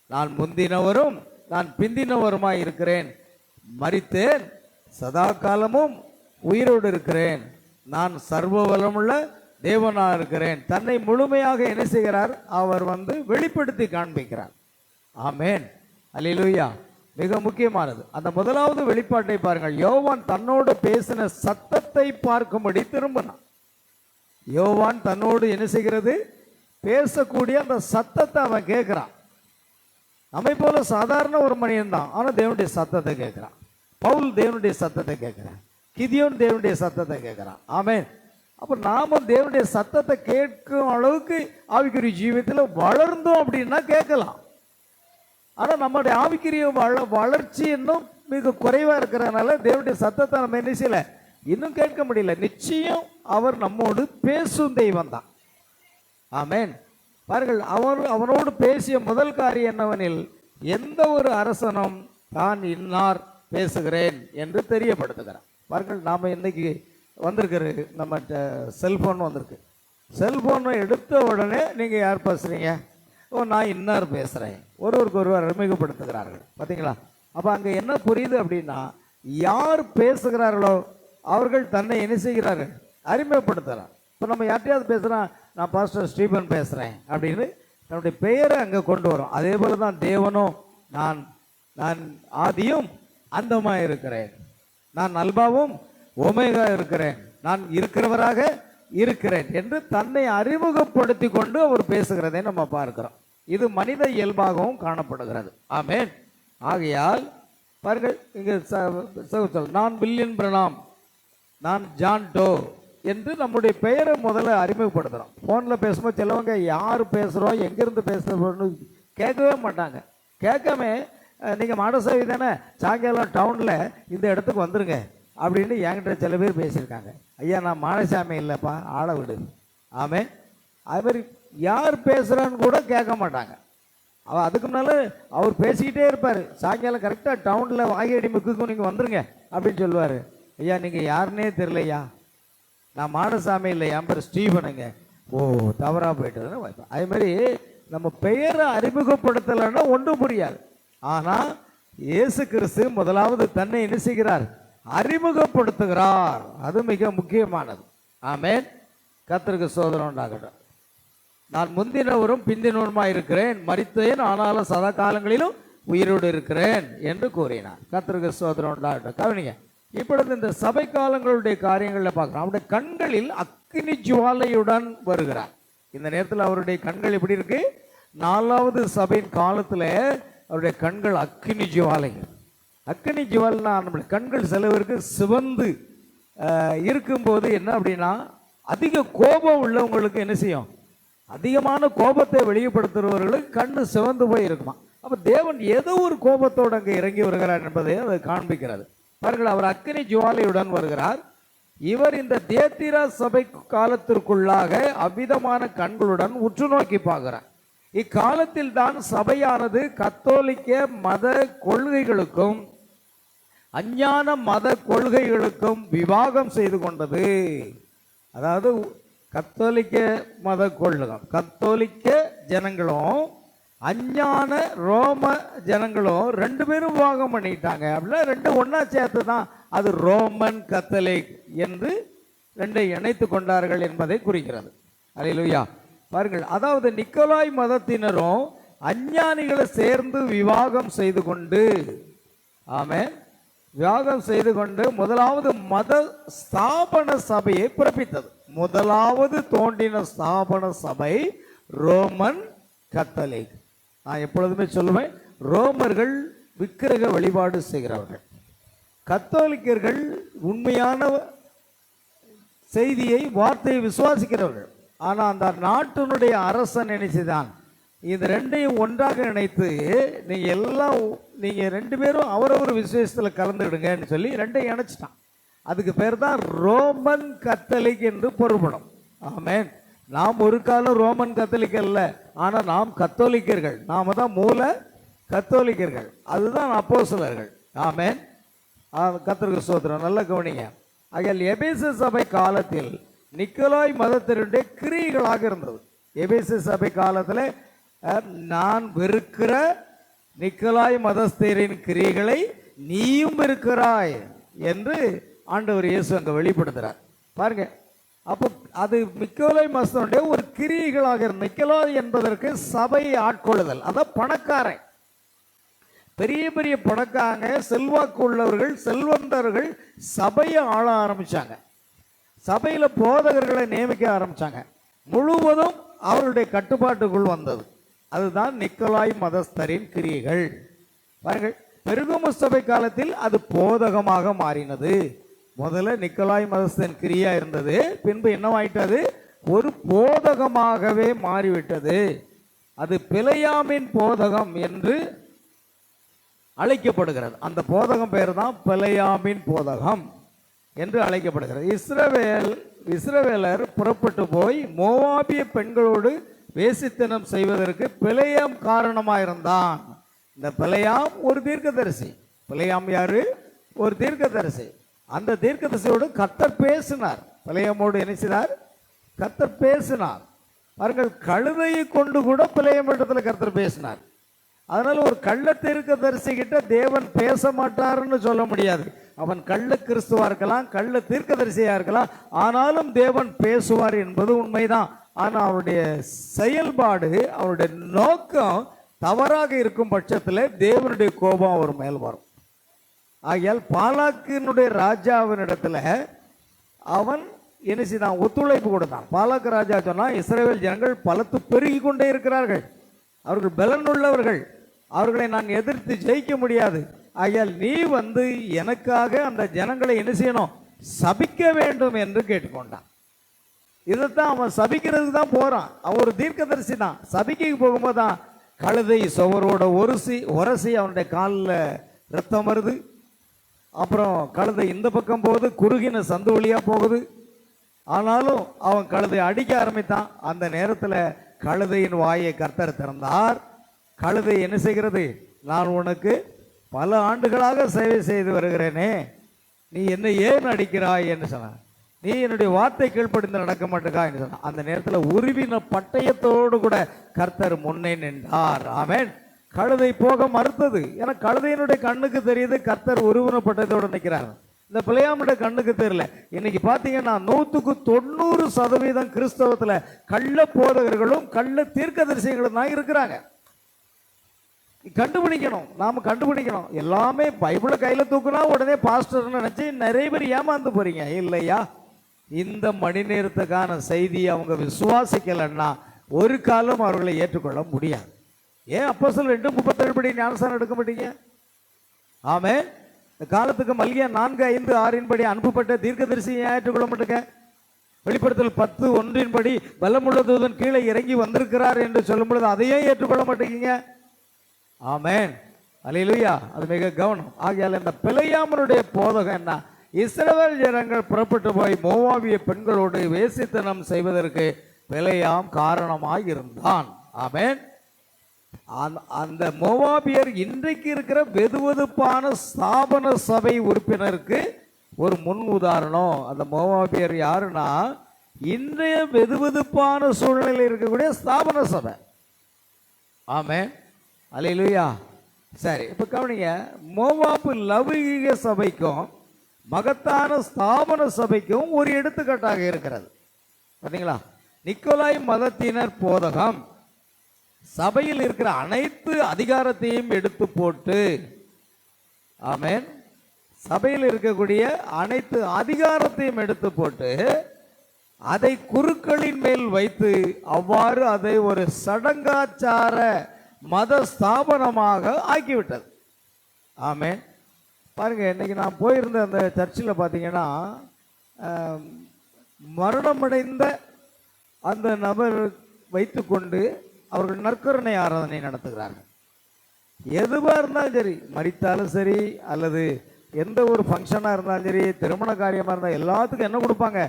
நான் முந்தினவரும் நான் பிந்தினவருமாய் இருக்கிறேன், மரித்தேன், சதா காலமும் உயிரோடு இருக்கிறேன், நான் சர்வ வல்லமுள்ள தேவனாக இருக்கிறேன். தன்னை முழுமையாக என்ன செய்கிறார்? அவர் வெளிப்படுத்தி காண்பிக்கிறார். ஆமென். அல்லேலூயா. மிக முக்கியமானது. அந்த முதலாவது வெளிப்பாட்டை பாருங்கள். யோவான் தன்னோடு பேசின சத்தத்தை பார்க்கும்படி திரும்பினான். யோவான் தன்னோடு என்ன செய்கிறது? பேசக்கூடிய அந்த சத்தத்தை அவன் கேட்கிறான். நம்மை போல சாதாரண ஒரு மனிதன் தான், ஆனா தேவனுடைய சத்தத்தை கேட்கிறான். பவுல் தேவனுடைய சத்தத்தை கேட்கிறான். கிதியோன் தேவனுடைய சத்தத்தை கேட்கிறான். ஆமென். அப்ப நாமும் தேவனுடைய சத்தத்தை கேட்கும் அளவுக்கு ஆவிக்குரிய ஜீவியத்தில் வளர்ந்தோம் அப்படின்னா கேட்கலாம். ஆனா நம்முடைய ஆவிக்குரிய வளர்ச்சி இன்னும் மிக குறைவா இருக்கிறதுனால தேவனுடைய சத்தத்தை நம்ம என்ன செய்யல, இன்னும் கேட்க முடியல. நிச்சயம் அவர் நம்மோடு பேசும் தெய்வம் தான். ஆமென். பாருங்கள், அவனோடு பேசிய முதல் காரியம் என்னவெனில், எந்த ஒரு அரசனும் தான் இன்னார் பேசுகிறேன் என்று தெரியப்படுத்துகிறான். பாருங்கள், நாம் இன்னைக்கு வந்திருக்கிற நம்ம செல்ஃபோன் வந்திருக்கு. செல்ஃபோனை எடுத்த உடனே நீங்கள் யார் பேசுகிறீங்க? ஓ, நான் இன்னார் பேசுகிறேன். ஒருவருக்கு ஒருவர் அறிமுகப்படுத்துகிறார்கள். பார்த்தீங்களா? அப்போ அங்கே என்ன புரியுது அப்படின்னா, யார் பேசுகிறார்களோ அவர்கள் தன்னை என்ன செய்கிறார்கள்? அறிமுகப்படுத்துகிறார். இப்போ நம்ம யார்ட்டையாவது பேசுகிறோம், நான் பாஸ்டர் ஸ்டீபன் பேசுகிறேன் அப்படின்னு தன்னுடைய பெயரை அங்கே கொண்டு வரும். அதே போல தான் தேவனும் நான் நான் ஆதியும் அந்தமாக இருக்கிறேன், நான் அல்பாவும் ஒமேகா இருக்கிறேன், நான் இருக்கிறவராக இருக்கிறேன் என்று தன்னை அறிமுகப்படுத்தி கொண்டு அவர் பேசுகிறதை நம்ம பார்க்கிறோம். இது மனித இயல்பாகவும் காணப்படுகிறது. ஆமென். ஆகையால் பாருங்கள், இங்கே நான் வில்லியன் பிரணாம், நான் ஜான் டோ என்று நம்முடைய பெயரை முதல்ல அறிமுகப்படுத்துகிறோம். ஃபோனில் பேசும்போது சிலவங்க யார் பேசுகிறோம், எங்கேருந்து பேசுகிறோன்னு கேட்கவே மாட்டாங்க. கேட்காம நீங்கள் மாடசாமி தானே, சாயங்காலம் டவுனில் இந்த இடத்துக்கு வந்துருங்க அப்படின்னு என்கிட்ட சில பேர் பேசியிருக்காங்க. ஐயா, நான் மாடசாமி இல்லைப்பா, ஆளை விடு. ஆமே. அது மாதிரி யார் பேசுகிறான்னு கூட கேட்க மாட்டாங்க. அதுக்கு முன்னால் அவர் பேசிக்கிட்டே இருப்பார். சாயங்காலம் கரெக்டாக டவுனில் வாகியடி முக்குக்கும் நீங்கள் வந்துருங்க அப்படின்னு சொல்லுவார். ஐயா, நீங்கள் யாருன்னே தெரியலையா, நான் மாடசாமி இல்லை, என் பேர் ஸ்டீபனுங்க. ஓ, தவறாக போயிட்டதுன்னு வாய்ப்பு. அதே மாதிரி நம்ம பெயரை அறிமுகப்படுத்தலைன்னா ஒன்றும் புரியாது. ஆனால் இயேசு கிறிஸ்து முதலாவது தன்னை என்ன செய்கிறார்? அறிமுகப்படுத்துகிறார். அது மிக முக்கியமானது. ஆமென். கர்த்தருக்கு ஸ்தோத்திரம் உண்டாகட்டும். நான் முந்தினவரும் பிந்தினவருமாய் இருக்கிறேன், மரித்தேன், ஆனாலும் சதா காலங்களிலும் உயிரோடு இருக்கிறேன் என்று கூறினார். கர்த்தருக்கு ஸ்தோத்திரம் உண்டாகட்டும். கவனிங்க, இப்பொழுது இந்த சபை காலங்களுடைய காரியங்களில் பார்க்குறோம். அவருடைய கண்களில் அக்கினி ஜுவாலையுடன் வருகிறார். இந்த நேரத்தில் அவருடைய கண்கள் எப்படி இருக்கு? 4வது சபையின் காலத்தில் அவருடைய கண்கள் அக்கினி ஜுவாலைகள். அக்கினி ஜுவால்னா நம்மளுடைய கண்கள் சிலவருக்கு சிவந்து இருக்கும்போது என்ன அப்படின்னா, அதிக கோபம் உள்ளவங்களுக்கு என்ன செய்யும்? அதிகமான கோபத்தை வெளிப்படுத்துகிறவர்களுக்கு கண்ணு சிவந்து போய் இருக்குமா. அப்போ தேவன் ஏதோ ஒரு கோபத்தோடு அங்கே இறங்கி வருகிறார் என்பதை அதை காண்பிக்கிறது. பாருங்கள், அவர் அக்கினி ஜுவாலையுடன் வருகிறார். இவர் இந்த தியத்திரா சபை காலத்திற்குள்ளாக அவ்விதமான கண்களுடன் உற்று நோக்கி பார்க்கிறார். இக்காலத்தில் தான் சபையானது கத்தோலிக்க மத கொள்கைகளுக்கும் அஞ்ஞான மத கொள்கைகளுக்கும் விவாகம் செய்து கொண்டது. அதாவது கத்தோலிக்க மத கொள்கை, கத்தோலிக்க ஜனங்களும் அஞ்ஞான ரோம ஜனங்களும் 2 பேரும் விவாகம் பண்ணிட்டாங்க. அப்படின்னா 2 ஒன்றா சேர்த்து தான் அது ரோமன் கத்தோலிக் என்று 2 இணைத்து கொண்டார்கள் என்பதை குறிக்கிறது. அல்லேலூயா. பாருங்கள், அதாவது நிக்கோலாய் மதத்தினரும் அஞ்ஞானிகளை சேர்ந்து விவாகம் செய்து கொண்டு, ஆமென், விவாகம் செய்து கொண்டு முதலாவது மத ஸ்தாபன சபையை பிறப்பித்தது. முதலாவது தோன்றின ஸ்தாபன சபை ரோமன் கத்தோலிக். நான் எப்பொழுதுமே சொல்லுவேன், ரோமர்கள் விக்கிரக வழிபாடு செய்கிறவர்கள், கத்தோலிக்கர்கள் உண்மையான செய்தியை வார்த்தையை விசுவாசிக்கிறவர்கள். ஆனால் அந்த நாட்டினுடைய அரசன் நினைச்சுதான் இது 2ஐயும் ஒன்றாக இணைத்து நீங்கள் 2 பேரும் அவரவர் விசேஷத்தில் கலந்துடுங்கன்னு சொல்லி 2ஐயும் இணைச்சிட்டான். அதுக்கு பேர் தான் ரோமன் கத்தோலிக் என்று பொருள்படும். ஆமென். நாம் ஒரு காலம் ரோமன் கத்தோலிக் அல்ல, ஆனால் நாம் கத்தோலிக்கர்கள். நாம தான் மூல கத்தோலிக்கர்கள், அதுதான் அப்போஸ்தலர்கள். ஆமென். கர்த்தருக்கு ஸ்தோத்திரம். நல்ல கவனிங்க. ஆகையால் எபேசு சபை காலத்தில் நிக்கோலாய் மதத்தினுடைய கிரியைகளாக இருந்தது. எபேசு சபை காலத்தில் நான் வெறுக்கிற நிக்கோலாய் மதஸ்தரின் கிரியைகளை நீயும் இருக்கிறாய் என்று ஆண்டவர் இயேசு அங்கே வெளிப்படுத்துகிறார். பாருங்க, அப்போ அது நிக்கோலாய் மதத்தினுடைய ஒரு கிரியைகளாக இருந்தது. நிக்கோலாய் என்பதற்கு சபையை ஆட்கொள்ளுதல், அதான் பணக்காரன். பெரிய பெரிய பணக்காரங்க, செல்வாக்கு உள்ளவர்கள், செல்வந்தர்கள் சபையை ஆள ஆரம்பிச்சாங்க. சபையில் போதகர்களை நியமிக்க ஆரம்பிச்சாங்க. முழுவதும் அவருடைய கட்டுப்பாட்டுக்குள் வந்தது. அதுதான் நிக்கோலாய் மதஸ்தரின் கிரியைகள். பாருங்கள், பெருகமு சபை காலத்தில் அது போதகமாக மாறினது. முதல்ல நிக்கோலாய் மதஸ்தரின் கிரியா இருந்தது, பின்பு என்னவாயிட்டது? ஒரு போதகமாகவே மாறிவிட்டது. அது பிழையாமின் போதகம் என்று அழைக்கப்படுகிறது. அந்த போதகம் பேர் தான் பிழையாமின் போதகம் என்று அழைக்கப்படுகிறது. இஸ்ரவேலர் புறப்பட்டு போய் மோவாபிய பெண்களோடு வேசித்தனம் செய்வதற்கு பிழையாம் காரணமாக இருந்தான். இந்த பிழையாம் ஒரு தீர்க்கதரிசி. பிழையாம் யாரு? ஒரு தீர்க்கதரிசி. அந்த தீர்க்கதரிசியோடு கர்த்தர் பேசினார். பிழையாமோடு என்ன செய்தார்? கர்த்தர் பேசினார். அவர்கள் கழுதையை கொண்டு கூட பிழையாம் இடத்துல கர்த்தர் பேசினார். அதனால ஒரு கள்ள தீர்க்கதரிசி கிட்ட தேவன் பேச மாட்டாருன்னு சொல்ல முடியாது. அவன் கள்ள கிறிஸ்துவா இருக்கலாம், கள்ள தீர்க்கதரிசியா இருக்கலாம், ஆனாலும் தேவன் பேசுவார் என்பது உண்மைதான். ஆனால் அவருடைய செயல்பாடு, அவருடைய நோக்கம் தவறாக இருக்கும் பட்சத்தில் தேவனுடைய கோபம் அவர் மேல் வரும். ஆகையால் பாலாக்கினுடைய ராஜாவினிடத்துல அவன் என்ன செய்தான்? ஒத்துழைப்பு கொடுத்தான். பாலாக்கு ராஜா சொன்னா, இஸ்ரவேல் ஜனங்கள் பலத்து பெருகி கொண்டே இருக்கிறார்கள், அவர்கள் பலன் உள்ளவர்கள், அவர்களை நான் எதிர்த்து ஜெயிக்க முடியாது. ஆகையால் நீ வந்து எனக்காக அந்த ஜனங்களை என்ன செய்யணும்? சபிக்க வேண்டும் என்று கேட்டுக்கொண்டான். இதைத்தான் அவன் சபிக்கிறதுக்கு தான் போறான். அவன் ஒரு தீர்க்கதரிசி தான். சபிக்க போகும்போது தான் கழுதை சுவரோட உரசி அவனுடைய காலில் ரத்தம் வருது. அப்புறம் கழுதை இந்த பக்கம் போகுது, குறுகின சந்து வழியா போகுது. ஆனாலும் அவன் கழுதை அடிக்க ஆரம்பித்தான். அந்த நேரத்தில் கழுதையின் வாயை கர்த்தர் திறந்தார். கழுதை என்ன செய்கிறது? நான் உனக்கு பல ஆண்டுகளாக சேவை செய்து வருகிறேனே, நீ என்னை ஏன் அடிக்கிறாய் என்று சொன்னான். நீ என்னுடைய வார்த்தை கீழ்ப்படிந்து நடக்க மாட்டேங்கா என்று சொன்னான். அந்த நேரத்தில் உருவின பட்டயத்தோடு கூட கர்த்தர் முன்னே நின்றார். ஆமென். கழுதை போக மறுத்தது. ஏன்னா கழுதையினுடைய கண்ணுக்கு தெரியுது கர்த்தர் உருவின பட்டயத்தோடு நிற்கிறார். இந்த பிள்ளையாமுடைய கண்ணுக்கு தெரியல. இன்னைக்கு பார்த்தீங்கன்னா 100% கிறிஸ்தவத்தில் கள்ள போதகர்களும் கள்ள தீர்க்கதரிசிகளும் தான் இருக்கிறாங்க. கண்டுபிடிக்கணும், நாம கண்டுபிடிக்கணும். எல்லாமே பைபிளை கையில தூக்குனா உடனே பாஸ்டர்னு நினைச்சு நிறைய பேர் ஏமாந்து போறீங்க இல்லையா? இந்த மணி நேரத்துக்கான செய்தியை அவங்க விசுவாசிக்கலன்னா ஒரு காலம் அவர்களை ஏற்றுக்கொள்ள முடியாது. ஏன் அப்போஸ்தலர் 2:37 படி ஞானஸ்நானம் எடுக்க மாட்டீங்க? ஆமே. இந்த காலத்துக்கு மல்கியா 4:5-6 படி அனுப்பப்பட்ட தீர்க்கதரிசியை ஏற்றுக்கொள்ள மாட்டேங்க? வெளிப்படுத்தல் 10:1 படி பலமுள்ள தூதன் கீழே இறங்கி வந்திருக்கிறார் என்று சொல்லும் பொழுது அதையே ஏற்றுக்கொள்ள மாட்டேங்க? ஆமென், அல்லேலூயா. அது மிக கவனம். ஆகையால் இந்த பிழையாமனுடைய போதகம் என்ன? இஸ்ரவேல் ஜனங்கள் புறப்பட்டு போய் மோவாபிய பெண்களோடு வேசித்தனம் செய்வதற்கு பிழையாம் காரணமாக இருந்தான். ஆமென். அந்த மோவாபியர் இன்றைக்கு இருக்கிற வெதுவெதுப்பான ஸ்தாபன சபை உறுப்பினருக்கு ஒரு முன் உதாரணம். அந்த மோவாபியர் யாருன்னா, இன்றைய வெதுவெதுப்பான சூழ்நிலையில் இருக்கக்கூடிய ஸ்தாபன சபை. ஆமென், அல்லேலூயா. சரி, இப்போ கவனிங்க. மோவாப்பு லௌகிக சபைக்கும் மகத்தான ஸ்தாபன சபைக்கும் ஒரு எடுத்துக்காட்டாக இருக்கிறது. பார்த்தீங்களா? நிக்கோலாய் மதத்தினர் போதகம் சபையில் இருக்கிற அனைத்து அதிகாரத்தையும் எடுத்து போட்டு, ஆமென், சபையில் இருக்கக்கூடிய அனைத்து அதிகாரத்தையும் எடுத்து போட்டு அதை குருக்களின் மேல் வைத்து அவ்வாறு அதை ஒரு சடங்காச்சார மத ஸ்தாபனமாக ஆக்கிவிட்டது. ஆமென். பாருங்க, இன்னைக்கு நான் போயிருந்த அந்த சர்ச்சில் பார்த்தீங்கன்னா மரணமடைந்த அந்த நபர் வைத்துக்கொண்டு அவர்கள் நற்கருணை ஆராதனை நடத்துகிறார்கள். எதுவாக இருந்தாலும் சரி, மரித்தாலும் சரி, அல்லது எந்த ஒரு ஃபங்க்ஷனாக இருந்தாலும் சரி, திருமண காரியமாக இருந்தால் எல்லாத்துக்கும் என்ன கொடுப்பாங்க?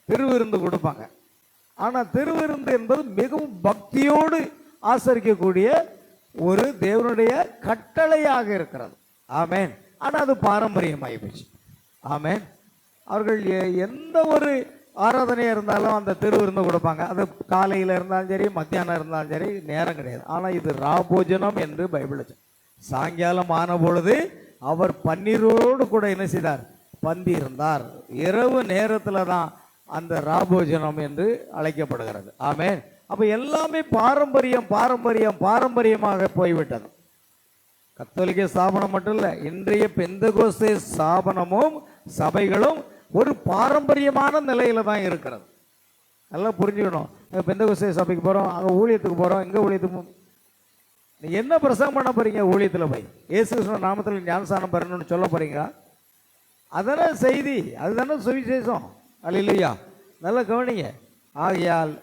திருவிருந்து கொடுப்பாங்க. ஆனால் திருவிருந்து என்பது மிகவும் பக்தியோடு ஆசரிக்கக்கூடிய ஒரு தேவனுடைய கட்டளையாக இருக்கிறது. ஆமென். ஆனால் அது பாரம்பரியமாகி போச்சு. ஆமென். அவர்கள் எந்த ஒரு ஆராதனையாக இருந்தாலும் அந்த திருவிருந்து கொடுப்பாங்க. அது காலையில் இருந்தாலும் சரி, மத்தியானம் இருந்தாலும் சரி, நேரம் கிடையாது. ஆனால் இது ராபோஜனம் என்று பைபிள். சாயங்காலம் ஆன பொழுது அவர் பன்னீரோடு கூட என்ன செய்தார்? பந்தி இருந்தார். இரவு நேரத்தில் தான் அந்த ராபோஜனம் என்று அழைக்கப்படுகிறது. ஆமென். அப்போ எல்லாமே பாரம்பரியம் பாரம்பரியம் பாரம்பரியமாக போய்விட்டது. கத்தோலிக்க ஸ்தாபனம் மட்டும் இல்லை, இன்றைய பெந்தகோஸ்தே ஸ்தாபனமும் சபைகளும் ஒரு பாரம்பரியமான நிலையில தான் இருக்கிறது. நல்லா புரிஞ்சுக்கணும். பெந்தகோஸ்தே சபைக்கு போகிறோம், அங்கே ஊழியத்துக்கு போகிறோம், இங்கே ஊழியத்துக்கு நீ என்ன பிரசங்கம் பண்ண போறீங்க? ஊழியத்தில் போய் இயேசு கிறிஸ்துவின் நாமத்தில் ஞானஸ்நானம் பெறணும்னு சொல்ல போறீங்க? அதானே செய்தி, அதுதானே சுவிசேஷம். அல்லேலூயா. நல்லா கவனிங்க. ஆகையால்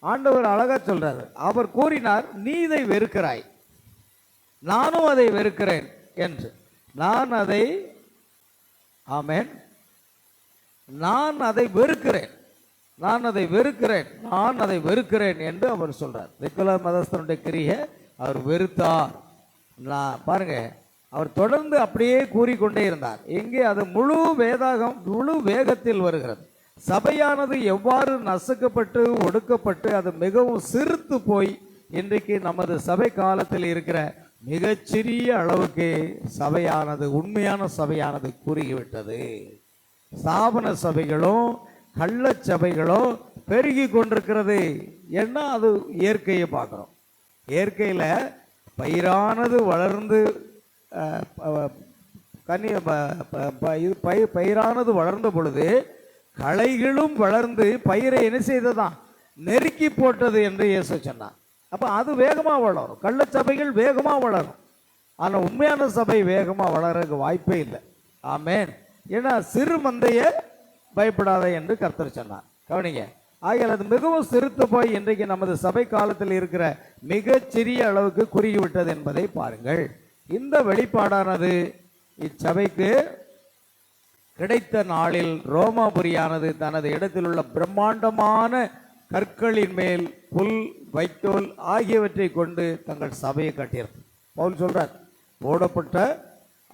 ஆண்டவர் அழகா சொல்றாரு. அவர் கூறினார், நீ இதை வெறுக்கிறாய், நானும் அதை வெறுக்கிறேன் என்று. நான் அதை ஆமென் நான் அதை வெறுக்கிறேன், நான் அதை வெறுக்கிறேன், நான் அதை வெறுக்கிறேன் என்று அவர் சொல்றார். நிக்கோலா மதஸ்தனுடைய கிரியை அவர் வெறுத்தார். நான் பாருங்க, அவர் தொடர்ந்து அப்படியே கூறிக்கொண்டே இருந்தார். எங்கே அது முழு வேகத்தில் வருகிறது. சபையானது எவ்வாறு நசுக்கப்பட்டு ஒடுக்கப்பட்டு அது மிகவும் சிறுத்து போய் இன்றைக்கு நமது சபை காலத்தில் இருக்கிற மிகச்சிறிய அளவுக்கு சபையானது, உண்மையான சபையானது குறுகிவிட்டது. ஸ்தாபன சபைகளும் கள்ள சபைகளும் பெருகி கொண்டிருக்கிறது. ஏன்னா அது இயற்கையை பார்க்குறோம். இயற்கையில் பயிரானது வளர்ந்து பயிரானது வளர்ந்த பொழுது களைகளும் வளர்ந்து பயிரை என்ன செய்ததான்? நெருக்கி போட்டது என்று இயேசு சொன்னார். அப்போ அது வேகமாக வளரும். கள்ளச்சபைகள் வேகமாக வளரும். ஆனால் உண்மையான சபை வேகமாக வளர்றதுக்கு வாய்ப்பே இல்லை. ஆமென். ஏன்னா சிறு மந்தையை பயப்படாத என்று கர்த்தர் சொன்னார். கவனிங்க. ஆகையால் அது மிகவும் சிறுத்து போய் இன்றைக்கு நமது சபை காலத்தில் இருக்கிற மிகச்சிறிய அளவுக்கு குறுகிவிட்டது என்பதை பாருங்கள். இந்த வெளிப்பாடானது இச்சபைக்கு கிடைத்த நாளில் ரோமாபுரியானது தனது இடத்தில் உள்ள பிரம்மாண்டமான கற்களின் மேல் புல், வைக்கோல் ஆகியவற்றை கொண்டு தங்கள் சபையை கட்டியது. பவுல் சொல்றார், போடப்பட்ட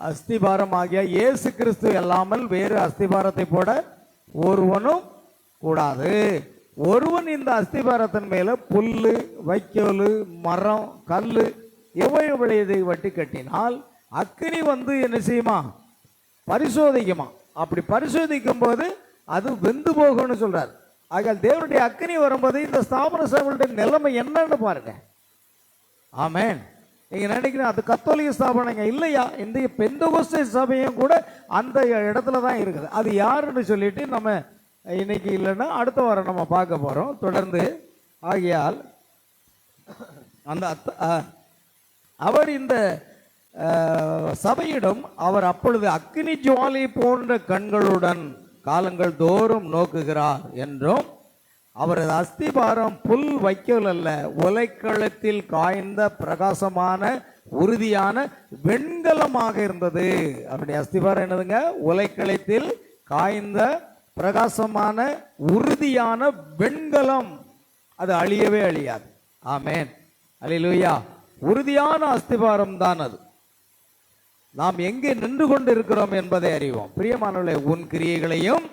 அஸ்திபாரம் ஆகிய இயேசு கிறிஸ்து அல்லாமல் வேறு அஸ்திபாரத்தை போட ஒருவனும் கூடாது. ஒருவன் இந்த அஸ்திபாரத்தின் மேல புல்லு, வைக்கோல், மரம், கல் எவ்வளவு வட்டி கட்டினால் அக்கினி வந்து என்ன செய்யுமா? பரிசோதிக்குமா. அப்படி பரிசோதிக்கும் போது அது வெந்து போகும்னு சொல்றார். ஆகையால் தேவனுடைய அக்கினி வரும்போது இந்த ஸ்தாபன சபைகளுடைய நிலைமை என்னன்னு பாருங்க. ஆமென். நீங்க நினைக்கிறீங்க அது கத்தோலிக்க ஸ்தாபனங்க இல்லையா? இந்த பெந்தகோஸ்தே சபையும் கூட அந்த இடத்துல தான் இருக்குது. அது யாருன்னு சொல்லிட்டு நம்ம இன்னைக்கு இல்லைன்னா அடுத்த வாரம் நம்ம பார்க்க போறோம் தொடர்ந்து. ஆகையால் அந்த அவர் இந்த சபையிடம் அவர் அப்பொழுது அக்கினி ஜுவாலை போன்ற கண்களுடன் காலங்கள் தோறும் நோக்குகிறார் என்றும், அவரது அஸ்திபாரம் புல், வைக்கோல் அல்ல, உலைக்களத்தில் காய்ந்த பிரகாசமான உறுதியான வெண்கலமாக இருந்தது. அவருடைய அஸ்திபாரம் என்னதுங்க? உலைக்களத்தில் காய்ந்த பிரகாசமான உறுதியான வெண்கலம். அது அழியவே அழியாது. ஆமென். அல்லேலூயா. உறுதியான அஸ்திபாரம் தான் அது. நாம் எங்கே நின்று கொண்டு இருக்கிறோம் என்பதை அறிவோம். பிரியமானவர்களே, உன் கிரியைகளையும்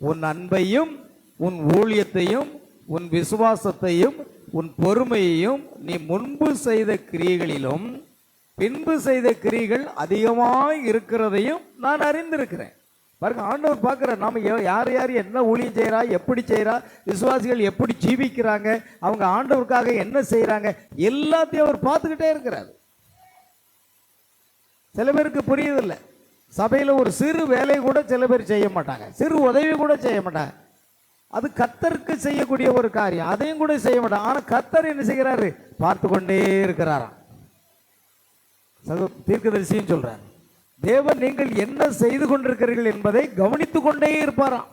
உன் அன்பையும் உன் ஊழியத்தையும் உன் விசுவாசத்தையும் உன் பொறுமையையும் நீ முன்பு செய்த கிரியைகளிலும் பின்பு செய்த கிரியைகள் அதிகமாய் இருக்கிறதையும் நான் அறிந்திருக்கிறேன். பாருங்க, ஆண்டவர் பார்க்குற நாம யார் யார் என்ன ஊழியம் செய்கிறா, எப்படி செய்கிறா, விசுவாசிகள் எப்படி ஜீவிக்கிறாங்க, அவங்க ஆண்டவருக்காக என்ன செய்கிறாங்க, எல்லாத்தையும் அவர் பார்த்துக்கிட்டே இருக்கிறார். சில பேருக்கு புரியுதில்லை. சபையில் ஒரு சிறு வேலை கூட சில பேர் செய்ய மாட்டாங்க, சிறு உதவி கூட செய்ய மாட்டாங்க. அது கர்த்தருக்கு செய்யக்கூடிய ஒரு காரியம், அதையும் கூட செய்ய மாட்டாங்க. ஆனால் கர்த்தர் என்ன செய்கிறாரு? பார்த்து கொண்டே இருக்கிறாராம். தீர்க்கதரிசியும் சொல்றார், தேவன் நீங்கள் என்ன செய்து கொண்டிருக்கிறீர்கள் என்பதை கவனித்துக் கொண்டே இருப்பாராம்.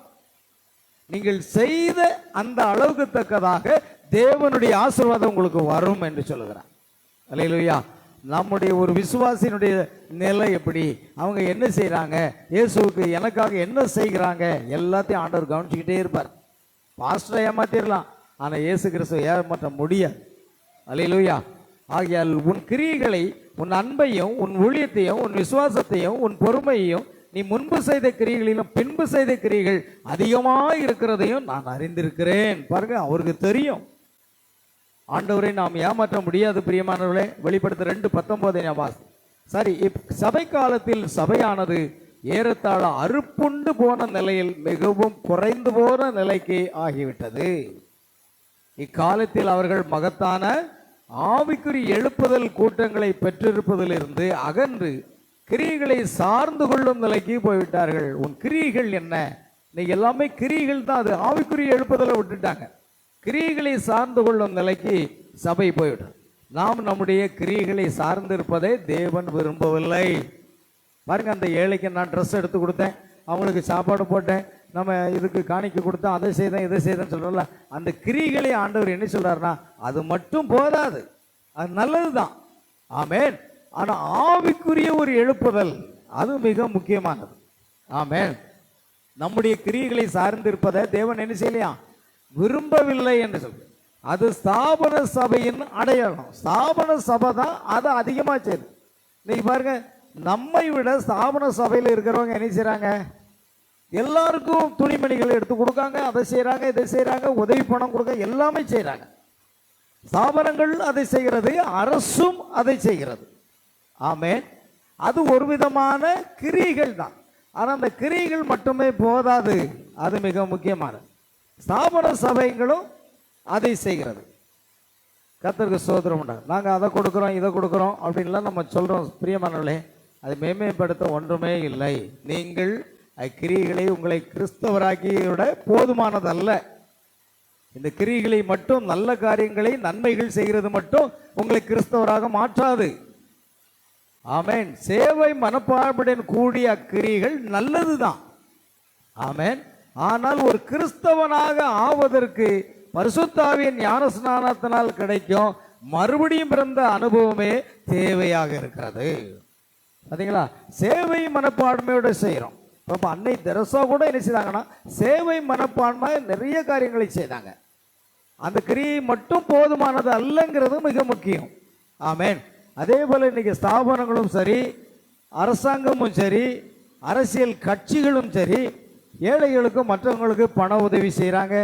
நீங்கள் செய்த அந்த அளவுக்கு தக்கதாக தேவனுடைய ஆசீர்வாதம் உங்களுக்கு வரும் என்று சொல்லுகிறார். அல்லேலூயா. நம்முடைய ஒரு விசுவாசியினுடைய நிலை எப்படி, அவங்க என்ன செய்கிறாங்க, இயேசுவுக்கு எனக்காக என்ன செய்கிறாங்க, எல்லாத்தையும் ஆண்டவர் கவனிச்சுக்கிட்டே இருப்பார். பாஸ்டரை ஏமாத்திடலாம், ஆனால் இயேசு கிறிஸ்துவை ஏமாற்ற முடியாது. அல்லேலூயா. ஆகையால் உன் கிரியைகளை, உன் அன்பையும் உன் ஊழியத்தையும் உன் விசுவாசத்தையும் உன் பொறுமையையும் நீ முன்பு செய்த கிரியைகளிலும் பின்பு செய்த கிரியைகள் அதிகமாக இருக்கிறதையும் நான் அறிந்திருக்கிறேன். பாருங்க, அவருக்கு தெரியும். ஆண்டவரை நாம் ஏமாற்ற முடியாது. பிரியமானவர்களே, வெளிப்படுத்த 2:19 சரி. சபை காலத்தில் சபையானது ஏறத்தாழ அறுப்புண்டு போன நிலையில் மிகவும் குறைந்து போன நிலைக்கு ஆகிவிட்டது. இக்காலத்தில் அவர்கள் மகத்தான ஆவிக்குரிய எழுப்புதல் கூட்டங்களை பெற்றிருப்பதிலிருந்து அகன்று கிரியைகளை சார்ந்து கொள்ளும் நிலைக்கு போய்விட்டார்கள். உன் கிரியைகள் என்ன? இன்னைக்கு எல்லாமே கிரியைகள் தான். அது ஆவிக்குரிய எழுப்புதலை விட்டுட்டாங்க. கிரியைகளை சார்ந்து கொள்ளும் நிலைக்கு சபை போய்விடும். நாம் நம்முடைய கிரியைகளை சார்ந்திருப்பதை தேவன் விரும்பவில்லை. பாருங்க, அந்த ஏழைக்கு நான் ட்ரெஸ் எடுத்து கொடுத்தேன், அவங்களுக்கு சாப்பாடு போட்டேன், நம்ம இதுக்கு காணிக்க கொடுத்தோம், அதை செய்தேன் இதை செய்தேன்னு சொல்கிறோம்ல, அந்த கிரியைகளை ஆண்டவர் என்ன சொல்கிறாருன்னா அது மட்டும் போதாது, அது நல்லது தான், ஆமேன். ஆனால் ஆவிக்குரிய ஒரு எழுப்புதல் அது மிக முக்கியமானது. ஆமேன். நம்முடைய கிரியைகளை சார்ந்திருப்பதை தேவன் என்ன செய்யலையா? விரும்பவில்லை என்று சொல்லு. அது ஸ்தாபன சபையின் அடையாளம். ஸ்தாபன சபை தான் அதை அதிகமாக செய்யுது. இன்னைக்கு பாருங்க, நம்மை விட ஸ்தாபன சபையில் இருக்கிறவங்க என்ன செய்கிறாங்க? எல்லாருக்கும் துணிமணிகளை எடுத்து கொடுக்காங்க, அதை செய்கிறாங்க, இதை செய்கிறாங்க, உதவி பணம் கொடுக்க எல்லாமே செய்கிறாங்க. ஸ்தாபனங்கள் அதை செய்கிறது, அரசும் அதை செய்கிறது. ஆமேன். அது ஒரு விதமான கிரியைகள் தான். ஆனால் அந்த கிரியைகள் மட்டுமே போதாது, அது மிக முக்கியமானது. ஸ்தாபன சபைகளும் அதை செய்கிறது. கர்த்தருக்கு ஸ்தோத்திரம் உண்டா. நாங்கள் அதை கொடுக்குறோம் இதை கொடுக்குறோம் அப்படின்லாம் நம்ம சொல்கிறோம். பிரியமானவர்களே, அதை மேன்மைப்படுத்த ஒன்றுமே இல்லை. நீங்கள் கிரியைகளை உங்களை கிறிஸ்தவராக்கியோட போதுமானதல்ல. இந்த கிரியைகளை மட்டும், நல்ல காரியங்களை நன்மைகள் செய்கிறது மட்டும் உங்களை கிறிஸ்தவராக மாற்றாது. ஆமேன். சேவை மனப்பான்மையுடன் கூடிய அக்கிரியைகள் நல்லது தான். ஆமேன். ஆனால் ஒரு கிறிஸ்தவனாக ஆவதற்கு பரிசுத்த ஆவியின் ஞான ஸ்நானத்தினால் கிடைக்கும் மறுபடியும் பிறந்த அனுபவமே தேவையாக இருக்கிறது. பார்த்தீங்களா? சேவை மனப்பான்மையோடு செய்கிறோம். இப்போ அன்னை தெரசா கூட என்ன செய்தாங்கன்னா சேவை மனப்பான்மை நிறைய காரியங்களை செய்தாங்க. அந்த கிரியை மட்டும் போதுமானது அல்லங்கிறது மிக முக்கியம். ஆமேன். அதே போல் இன்னைக்கு ஸ்தாபனங்களும் சரி, அரசாங்கமும் சரி, அரசியல் கட்சிகளும் சரி, ஏழைகளுக்கும் மற்றவங்களுக்கு பண உதவி செய்கிறாங்க.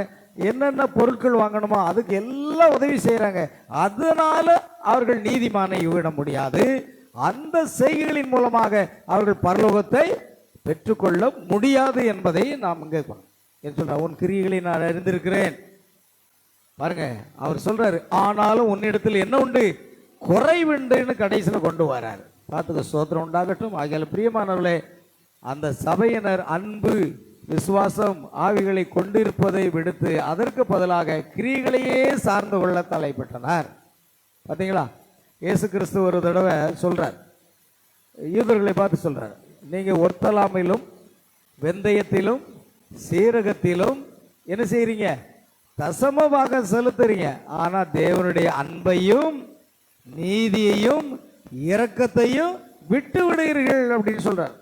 என்னென்ன பொருட்கள் வாங்கணுமோ அதுக்கு எல்லாம் உதவி செய்கிறாங்க. அதனால அவர்கள் நீதிமானை விட முடியாது. அந்த செய்கைகளின் மூலமாக அவர்கள் பரலோகத்தை பெற்றுக்கொள்ள முடியாது என்பதை நாம் இங்கே சொல்ற. உன் கிரியைகளை நான் அறிந்திருக்கிறேன். பாருங்க, அவர் சொல்றாரு, ஆனாலும் உன்னிடத்தில் என்ன உண்டு? குறைவுண்டுன்னு கடைசியில் கொண்டு வராரு. பார்த்துக்க, ஸ்தோத்திரம் உண்டாகட்டும். ஆகிய பிரியமானவர்களே, அந்த சபையினர் அன்பு, விசுவாசம் ஆவிகளை கொண்டிருப்பதை விடுத்து அதற்கு பதிலாக கிரியைகளையே சார்ந்து கொள்ள தலைப்பட்டனர். பார்த்தீங்களா? இயேசு கிறிஸ்து ஒரு தடவை சொல்றார், யூதர்களை பார்த்து சொல்றார், நீங்க ஒர்த்தலாமிலும் வெந்தயத்திலும் சீரகத்திலும் என்ன செய்றீங்க? தசமமாக செலுத்துறீங்க. ஆனா தேவனுடைய அன்பையும் நீதியையும் இரக்கத்தையும் விட்டு விடுகிறீர்கள் அப்படின்னு சொல்றார்.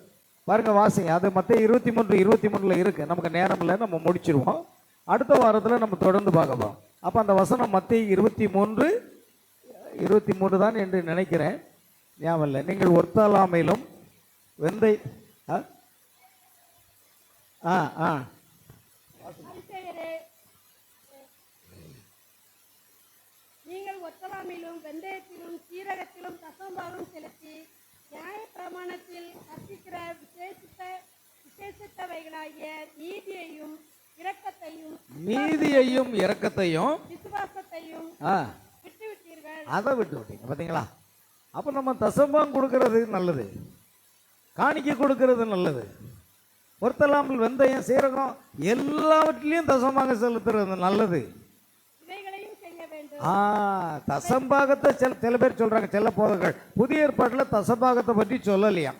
பாருங்க, வாசிங்க. அது மத்தேயு 23:23 இருக்கு. நமக்கு நேரம் இல்லை, நம்ம முடிச்சிருவோம். அடுத்த வாரத்தில் நம்ம தொடர்ந்து பார்க்க போறோம். அப்போ அந்த வசனம் மத்தேயு 23 தான் என்று நினைக்கிறேன், ஞாபகம் இல்லை. நீங்கள் ஒர்த்தாலாமையிலும் வெந்தை
நீங்கள் ஒத்தலாமிலும் வெந்தயத்திலும் சீரகத்திலும் தசம்பாகம் செலுத்தி நியாயப்பிரமாணத்தில் கற்பிக்கிற விசேஷித்தவைகளாகிய நீதியையும் இரக்கத்தையும் விசுவாசத்தையும் விட்டுவிட்டீர்கள்.
அதை விட்டு விட்டீங்க. பார்த்தீங்களா? அப்போ நம்ம தசம்பாகம் கொடுக்கறது நல்லது, காணிக்க கொடுக்கறது நல்லது. ஒருத்தலாமல் வெந்தயம் சீரகம் எல்லாவற்றிலையும் தசம்பாகம் செலுத்துறது நல்லது. தசம்பாகத்தை சில பேர் சொல்றாங்க, சில போதகர்கள் புதிய ஏற்பாட்டில் தசம்பாகத்தை பற்றி சொல்லலையா.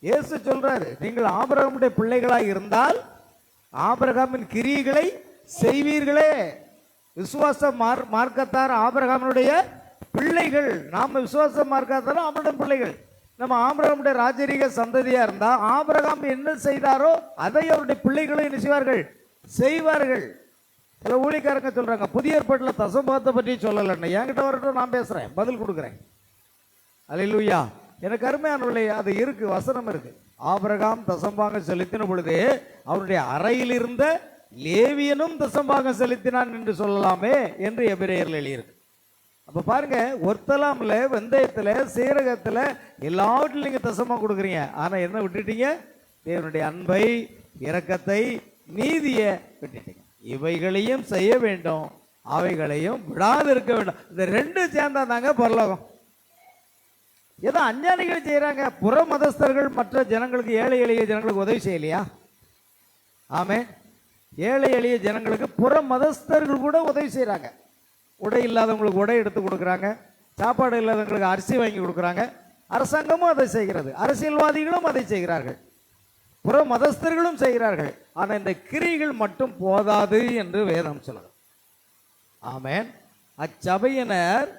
இயேசு சொல்றாரு, நீங்கள் ஆபிரகாமுடைய பிள்ளைகளாய் இருந்தால் ஆபிரகாமின் கிரியைகளை செய்வீர்களே. விசுவாச மார்க்கத்தார் ஆபிரகாமுடைய பிள்ளைகள். நாம விசுவாச மார்க்கத்தார் அவனுடைய பிள்ளைகள். நம்ம ஆபிரகாமுடைய ராஜரீக சந்ததியா இருந்தா ஆபிரகாம் என்ன செய்தாரோ அதை அவருடைய பிள்ளைகளும் என்ன செய்வார்கள்? செய்வார்கள். சில ஊழியக்காரங்க சொல்றாங்க, புதிய ஏற்பாட்டில் தசம்பாகத்தை பற்றி சொல்லலைன்னு. என்கிட்ட வரட்டும், நான் பேசுறேன், பதில் கொடுக்குறேன். அல்லேலூயா. எனக்கு அருமையானவர்களே, அது இருக்கு, வசனம் இருக்கு. ஆபிரகாம் தசம்பாகம் செலுத்தின பொழுது அவருடைய அறையில் இருந்த லேவியனும் தசம்பாகம் செலுத்தினான் என்று சொல்லலாமே என்று எபிரேயர்ல எழுதியிருக்கு. அப்ப பாருங்க, ஒர்த்தலாம்ல வெந்தயத்துல சீரகத்துல எல்லாவற்றிலும் நீங்க தசமாக கொடுக்குறீங்க. ஆனா என்ன விட்டுட்டீங்க? தேவனுடைய அன்பை, இரக்கத்தை, நீதியை விட்டுட்டீங்க. இவைகளையும் செய்ய வேண்டும், அவைகளையும் விடாது இருக்க வேண்டும். இந்த ரெண்டு சேர்ந்தா தாங்க பரலோகம். ஏதோ அஞ்ஞானிகள் செய்கிறாங்க, புற மதஸ்தர்கள் மற்ற ஜனங்களுக்கு, ஏழை எளிய ஜனங்களுக்கு உதவி செய்யலையா? ஆமே, ஏழை எளிய ஜனங்களுக்கு புற மதஸ்தர்கள் கூட உதவி செய்கிறாங்க. உடை இல்லாதவங்களுக்கு உடை எடுத்து கொடுக்குறாங்க, சாப்பாடு இல்லாதவங்களுக்கு அரிசி வாங்கி கொடுக்குறாங்க. அரசாங்கமும் அதை செய்கிறது, அரசியல்வாதிகளும் அதை செய்கிறார்கள், புற மதஸ்தர்களும் செய்கிறார்கள். ஆனால் இந்த கிரிகள் மட்டும் போதாது என்று வேதம் சொல்லுது. ஆமேன். அச்சபையினர்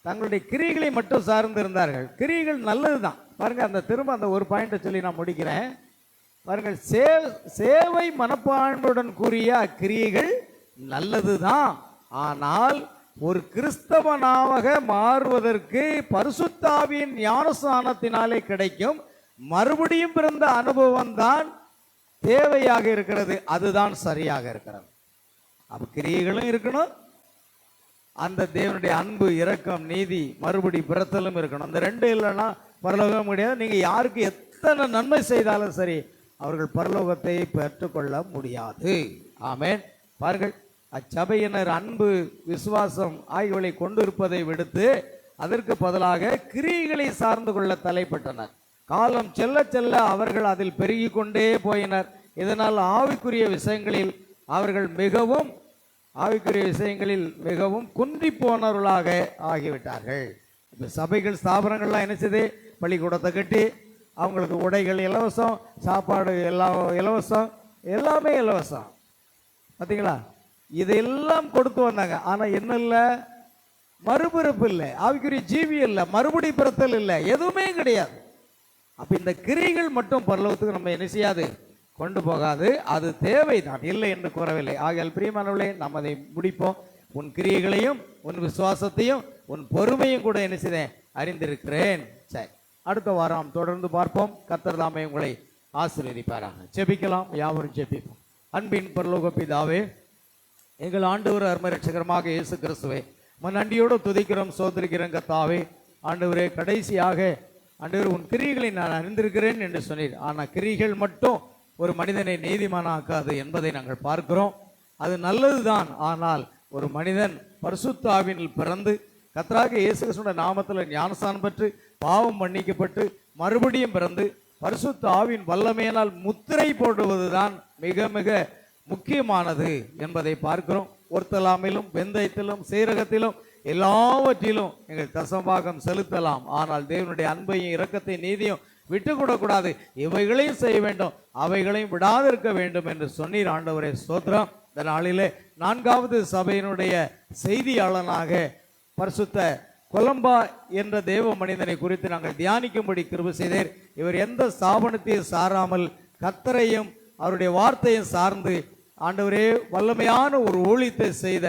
தங்களுடைய கிரிகளை மட்டும் சார்ந்து இருந்தார்கள். கிரிகள் நல்லது தான் பாருங்க. அந்த திரும்ப அந்த ஒரு பாயிண்ட்டை சொல்லி நான் முடிக்கிறேன் பாருங்கள். சேவை மனப்பான்மையுடன் கூறிய அக்கிரியைகள் நல்லது தான். ஆனால் ஒரு கிறிஸ்தவனாக மாறுவதற்கு பரிசுத்த ஆவியின் ஞானஸ்நானத்தினாலே கிடைக்கும் மறுபடியும் பிறந்த அனுபவம் தான் தேவையாக இருக்கிறது. அதுதான் சரியாக இருக்கிறது. அப்ப கிரியைகளும் இருக்கணும், அந்த தேவனுடைய அன்பு, இரக்கம், நீதி, மறுபடி பிறத்தலும் இருக்கணும். அந்த ரெண்டு இல்லைன்னா பரலோகம் முடியாது. நீங்க யாருக்கு எத்தனை நன்மை செய்தாலும் சரி, அவர்கள் பரலோகத்தை பெற்றுக்கொள்ள முடியாது. ஆமென். பாருங்கள், அச்சபையினர் அன்பு, விசுவாசம் ஆகியவளை கொண்டு இருப்பதை விடுத்து அதற்கு பதிலாக கிரியைகளை சார்ந்து கொள்ள தலைப்பட்டனர். காலம் செல்ல செல்ல அவர்கள் அதில் பெருகி கொண்டே போயினர். இதனால் ஆவிக்குரிய விஷயங்களில் அவர்கள் மிகவும் குன்றி போனவர்களாக ஆகிவிட்டார்கள். இப்போ சபைகள், ஸ்தாபனங்கள்லாம் என்னச்சது, பள்ளிக்கூடத்தை கட்டி அவங்களுக்கு உடைகள் இலவசம், சாப்பாடு எல்லாம் இலவசம், எல்லாமே இலவசம். பார்த்தீங்களா? இதெல்லாம் கொடுத்து வந்தாங்க. ஆனால் என்ன இல்லை? மறுபிறப்பு இல்லை, ஆவிக்குரிய ஜீவி இல்லை, மறுபடி பிறத்தல் இல்லை, எதுவுமே கிடையாது. அப்போ இந்த கிரிகள் மட்டும் பரலோகத்துக்கு நம்ம என்ன செய்யாது, கொண்டு போகாது. அது தேவைதான், இல்லை என்று கூறவில்லை. ஆகையால் பிரியமானவர்களே, நாம் அதை முடிப்போம். உன் கிரியைகளையும் உன் விசுவாசத்தையும் உன் பொறுமையும் கூட என்ன செய்தேன், அறிந்திருக்கிறேன். சரி, அடுத்த வாரம் தொடர்ந்து பார்ப்போம். கர்த்தர் தாமே உங்களை ஆசீர்வதிப்பாராக. ஜெபிக்கலாம். யாவரும் ஜெபிப்போம். அன்பின் பரலோக பிதாவே, எங்கள் ஆண்டவர் அருமை ரட்சகரமாக இயேசு கிறிஸ்துவே, நன்றியோடு துதிக்கிறோம், சோதரிக்கிறோம். கர்த்தாவே, ஆண்டவரே, கடைசியாக ஆண்டவர் உன் கிரியைகளை நான் அறிந்திருக்கிறேன் என்று சொன்னீர். ஆனால் கிரியைகள் மட்டும் ஒரு மனிதனை நீதிமானாக்காது என்பதை நாங்கள் பார்க்கிறோம். அது நல்லதுதான். ஆனால் ஒரு மனிதன் பரிசுத்த ஆவியில் பிறந்து கர்த்தராகிய இயேசு கிறிஸ்துவின் நாமத்தில் ஞானஸ்நானம் பெற்று பாவம் மன்னிக்கப்பட்டு மறுபடியும் பிறந்து பரிசுத்த ஆவியின் வல்லமையினால் முத்திரை போடுவதுதான் மிக மிக முக்கியமானது என்பதை பார்க்கிறோம். ஒருத்தலாமிலும், வெந்தயத்திலும், சீரகத்திலும், எல்லாவற்றிலும் எங்கள் தசம்பாகம் செலுத்தலாம். ஆனால் தேவனுடைய அன்பையும் இரக்கத்தையும் நீதியும் விட்டு கூடக்கூடாது. இவைகளையும் செய்ய வேண்டும், அவைகளையும் விடாது இருக்க வேண்டும் என்று சொன்னீர். ஆண்டவரே ஸ்தோத்திரம். இந்த நாளிலே 4வது சபையினுடைய செய்தியாளனாக பரிசுத்த கொலம்பா என்ற தேவ மனிதனை குறித்து நாங்கள் தியானிக்கும்படி கிருபை செய்தீர். இவர் எந்த ஸ்தாபனத்தையும் சாராமல் கர்த்தரையும் அவருடைய வார்த்தையும் சார்ந்து ஆண்டவரே வல்லமையான ஒரு ஊழியத்தை செய்த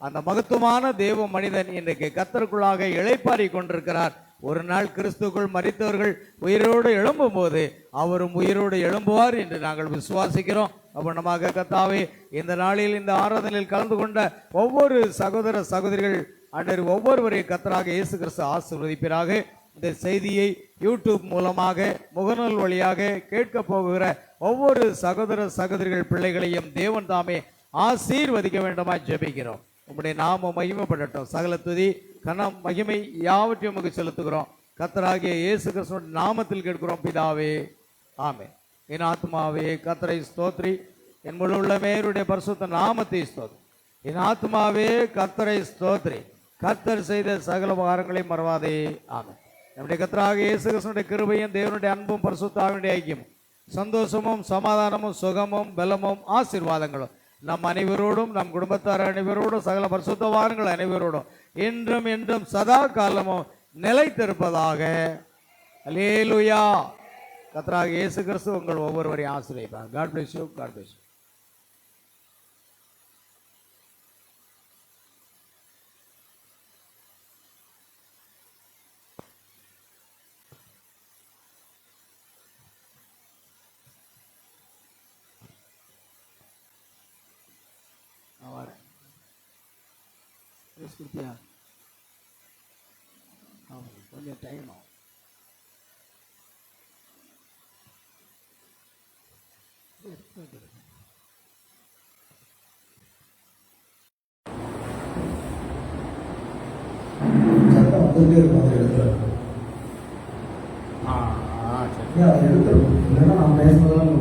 அந்த மகத்துவமான தேவ மனிதன் இன்றைக்கு கர்த்தருக்குள்ளாக இளைப்பாறி கொண்டிருக்கிறார். ஒரு நாள் கிறிஸ்துக்குள் மரித்தவர்கள் உயிரோடு எழும்பும் போது அவரும் உயிரோடு எழும்புவார் என்று நாங்கள் விசுவாசிக்கிறோம். அவ்வண்ணமாக கர்த்தாவே, இந்த நாளில் இந்த ஆராதனையில் கலந்து கொண்ட ஒவ்வொரு சகோதர சகோதரிகள் ஆண்டவர் ஒவ்வொருவரையும் கர்த்தராக இயேசு கிறிஸ்து ஆசீர்வதிப்பீராக. இந்த செய்தியை யூடியூப் மூலமாக, முகநூல் வழியாக கேட்க போகிற ஒவ்வொரு சகோதர சகோதரிகள் பிள்ளைகளையும் தேவன் தாமே ஆசீர்வதிக்க வேண்டுமா ஜெபிக்கிறோம். உம்முடைய நாமம் மகிமைப்படட்டும். சகல துதி, கனம், மகிமை யாவற்றையும் உமக்கு செலுத்துகிறோம். கர்த்தராகிய இயேசு கிறிஸ்துவின் நாமத்தில் கேட்கிறோம் பிதாவே, ஆமென். என் ஆத்மாவே கர்த்தரை ஸ்தோத்ரி, என் முழு உள்ளமேருடைய பரிசுத்த நாமத்தை ஸ்தோத்ரி. என் ஆத்மாவே கர்த்தரை ஸ்தோத்ரி, கர்த்தர் செய்த சகல உபகாரங்களை மறவாதே. ஆமென். நம்முடைய கர்த்தராகிய இயேசு கிறிஸ்துவினுடைய கிருபையும் தேவனுடைய அன்பும் பரிசுத்த ஆவியுடைய ஐக்கியமும் சந்தோஷமும் சமாதானமும் சுகமும் பலமும் ஆசீர்வாதங்களும் நம் அனைவரோடும், நம் குடும்பத்தார் அனைவரோடும், சகல பரிசுத்தவான்கள் அனைவரோடும் என்றும் என்றும் சதா காலமும் நிலைத்திருப்பதாக. அல்லேலூயா. கர்த்தராகிய இயேசு கிறிஸ்து உங்கள் ஒவ்வொருவரையும் ஆசீர்வதிப்பார். God bless you. God bless you. கொடுத்தியா? கொஞ்சம் டைம் ஆகும்.
வந்துட்டே இருக்கும் அந்த இடத்துல.
ஆ ஆ சரி
ஏன் அதை எடுத்துருக்கும், இல்லைன்னா நான் பேசுனதான்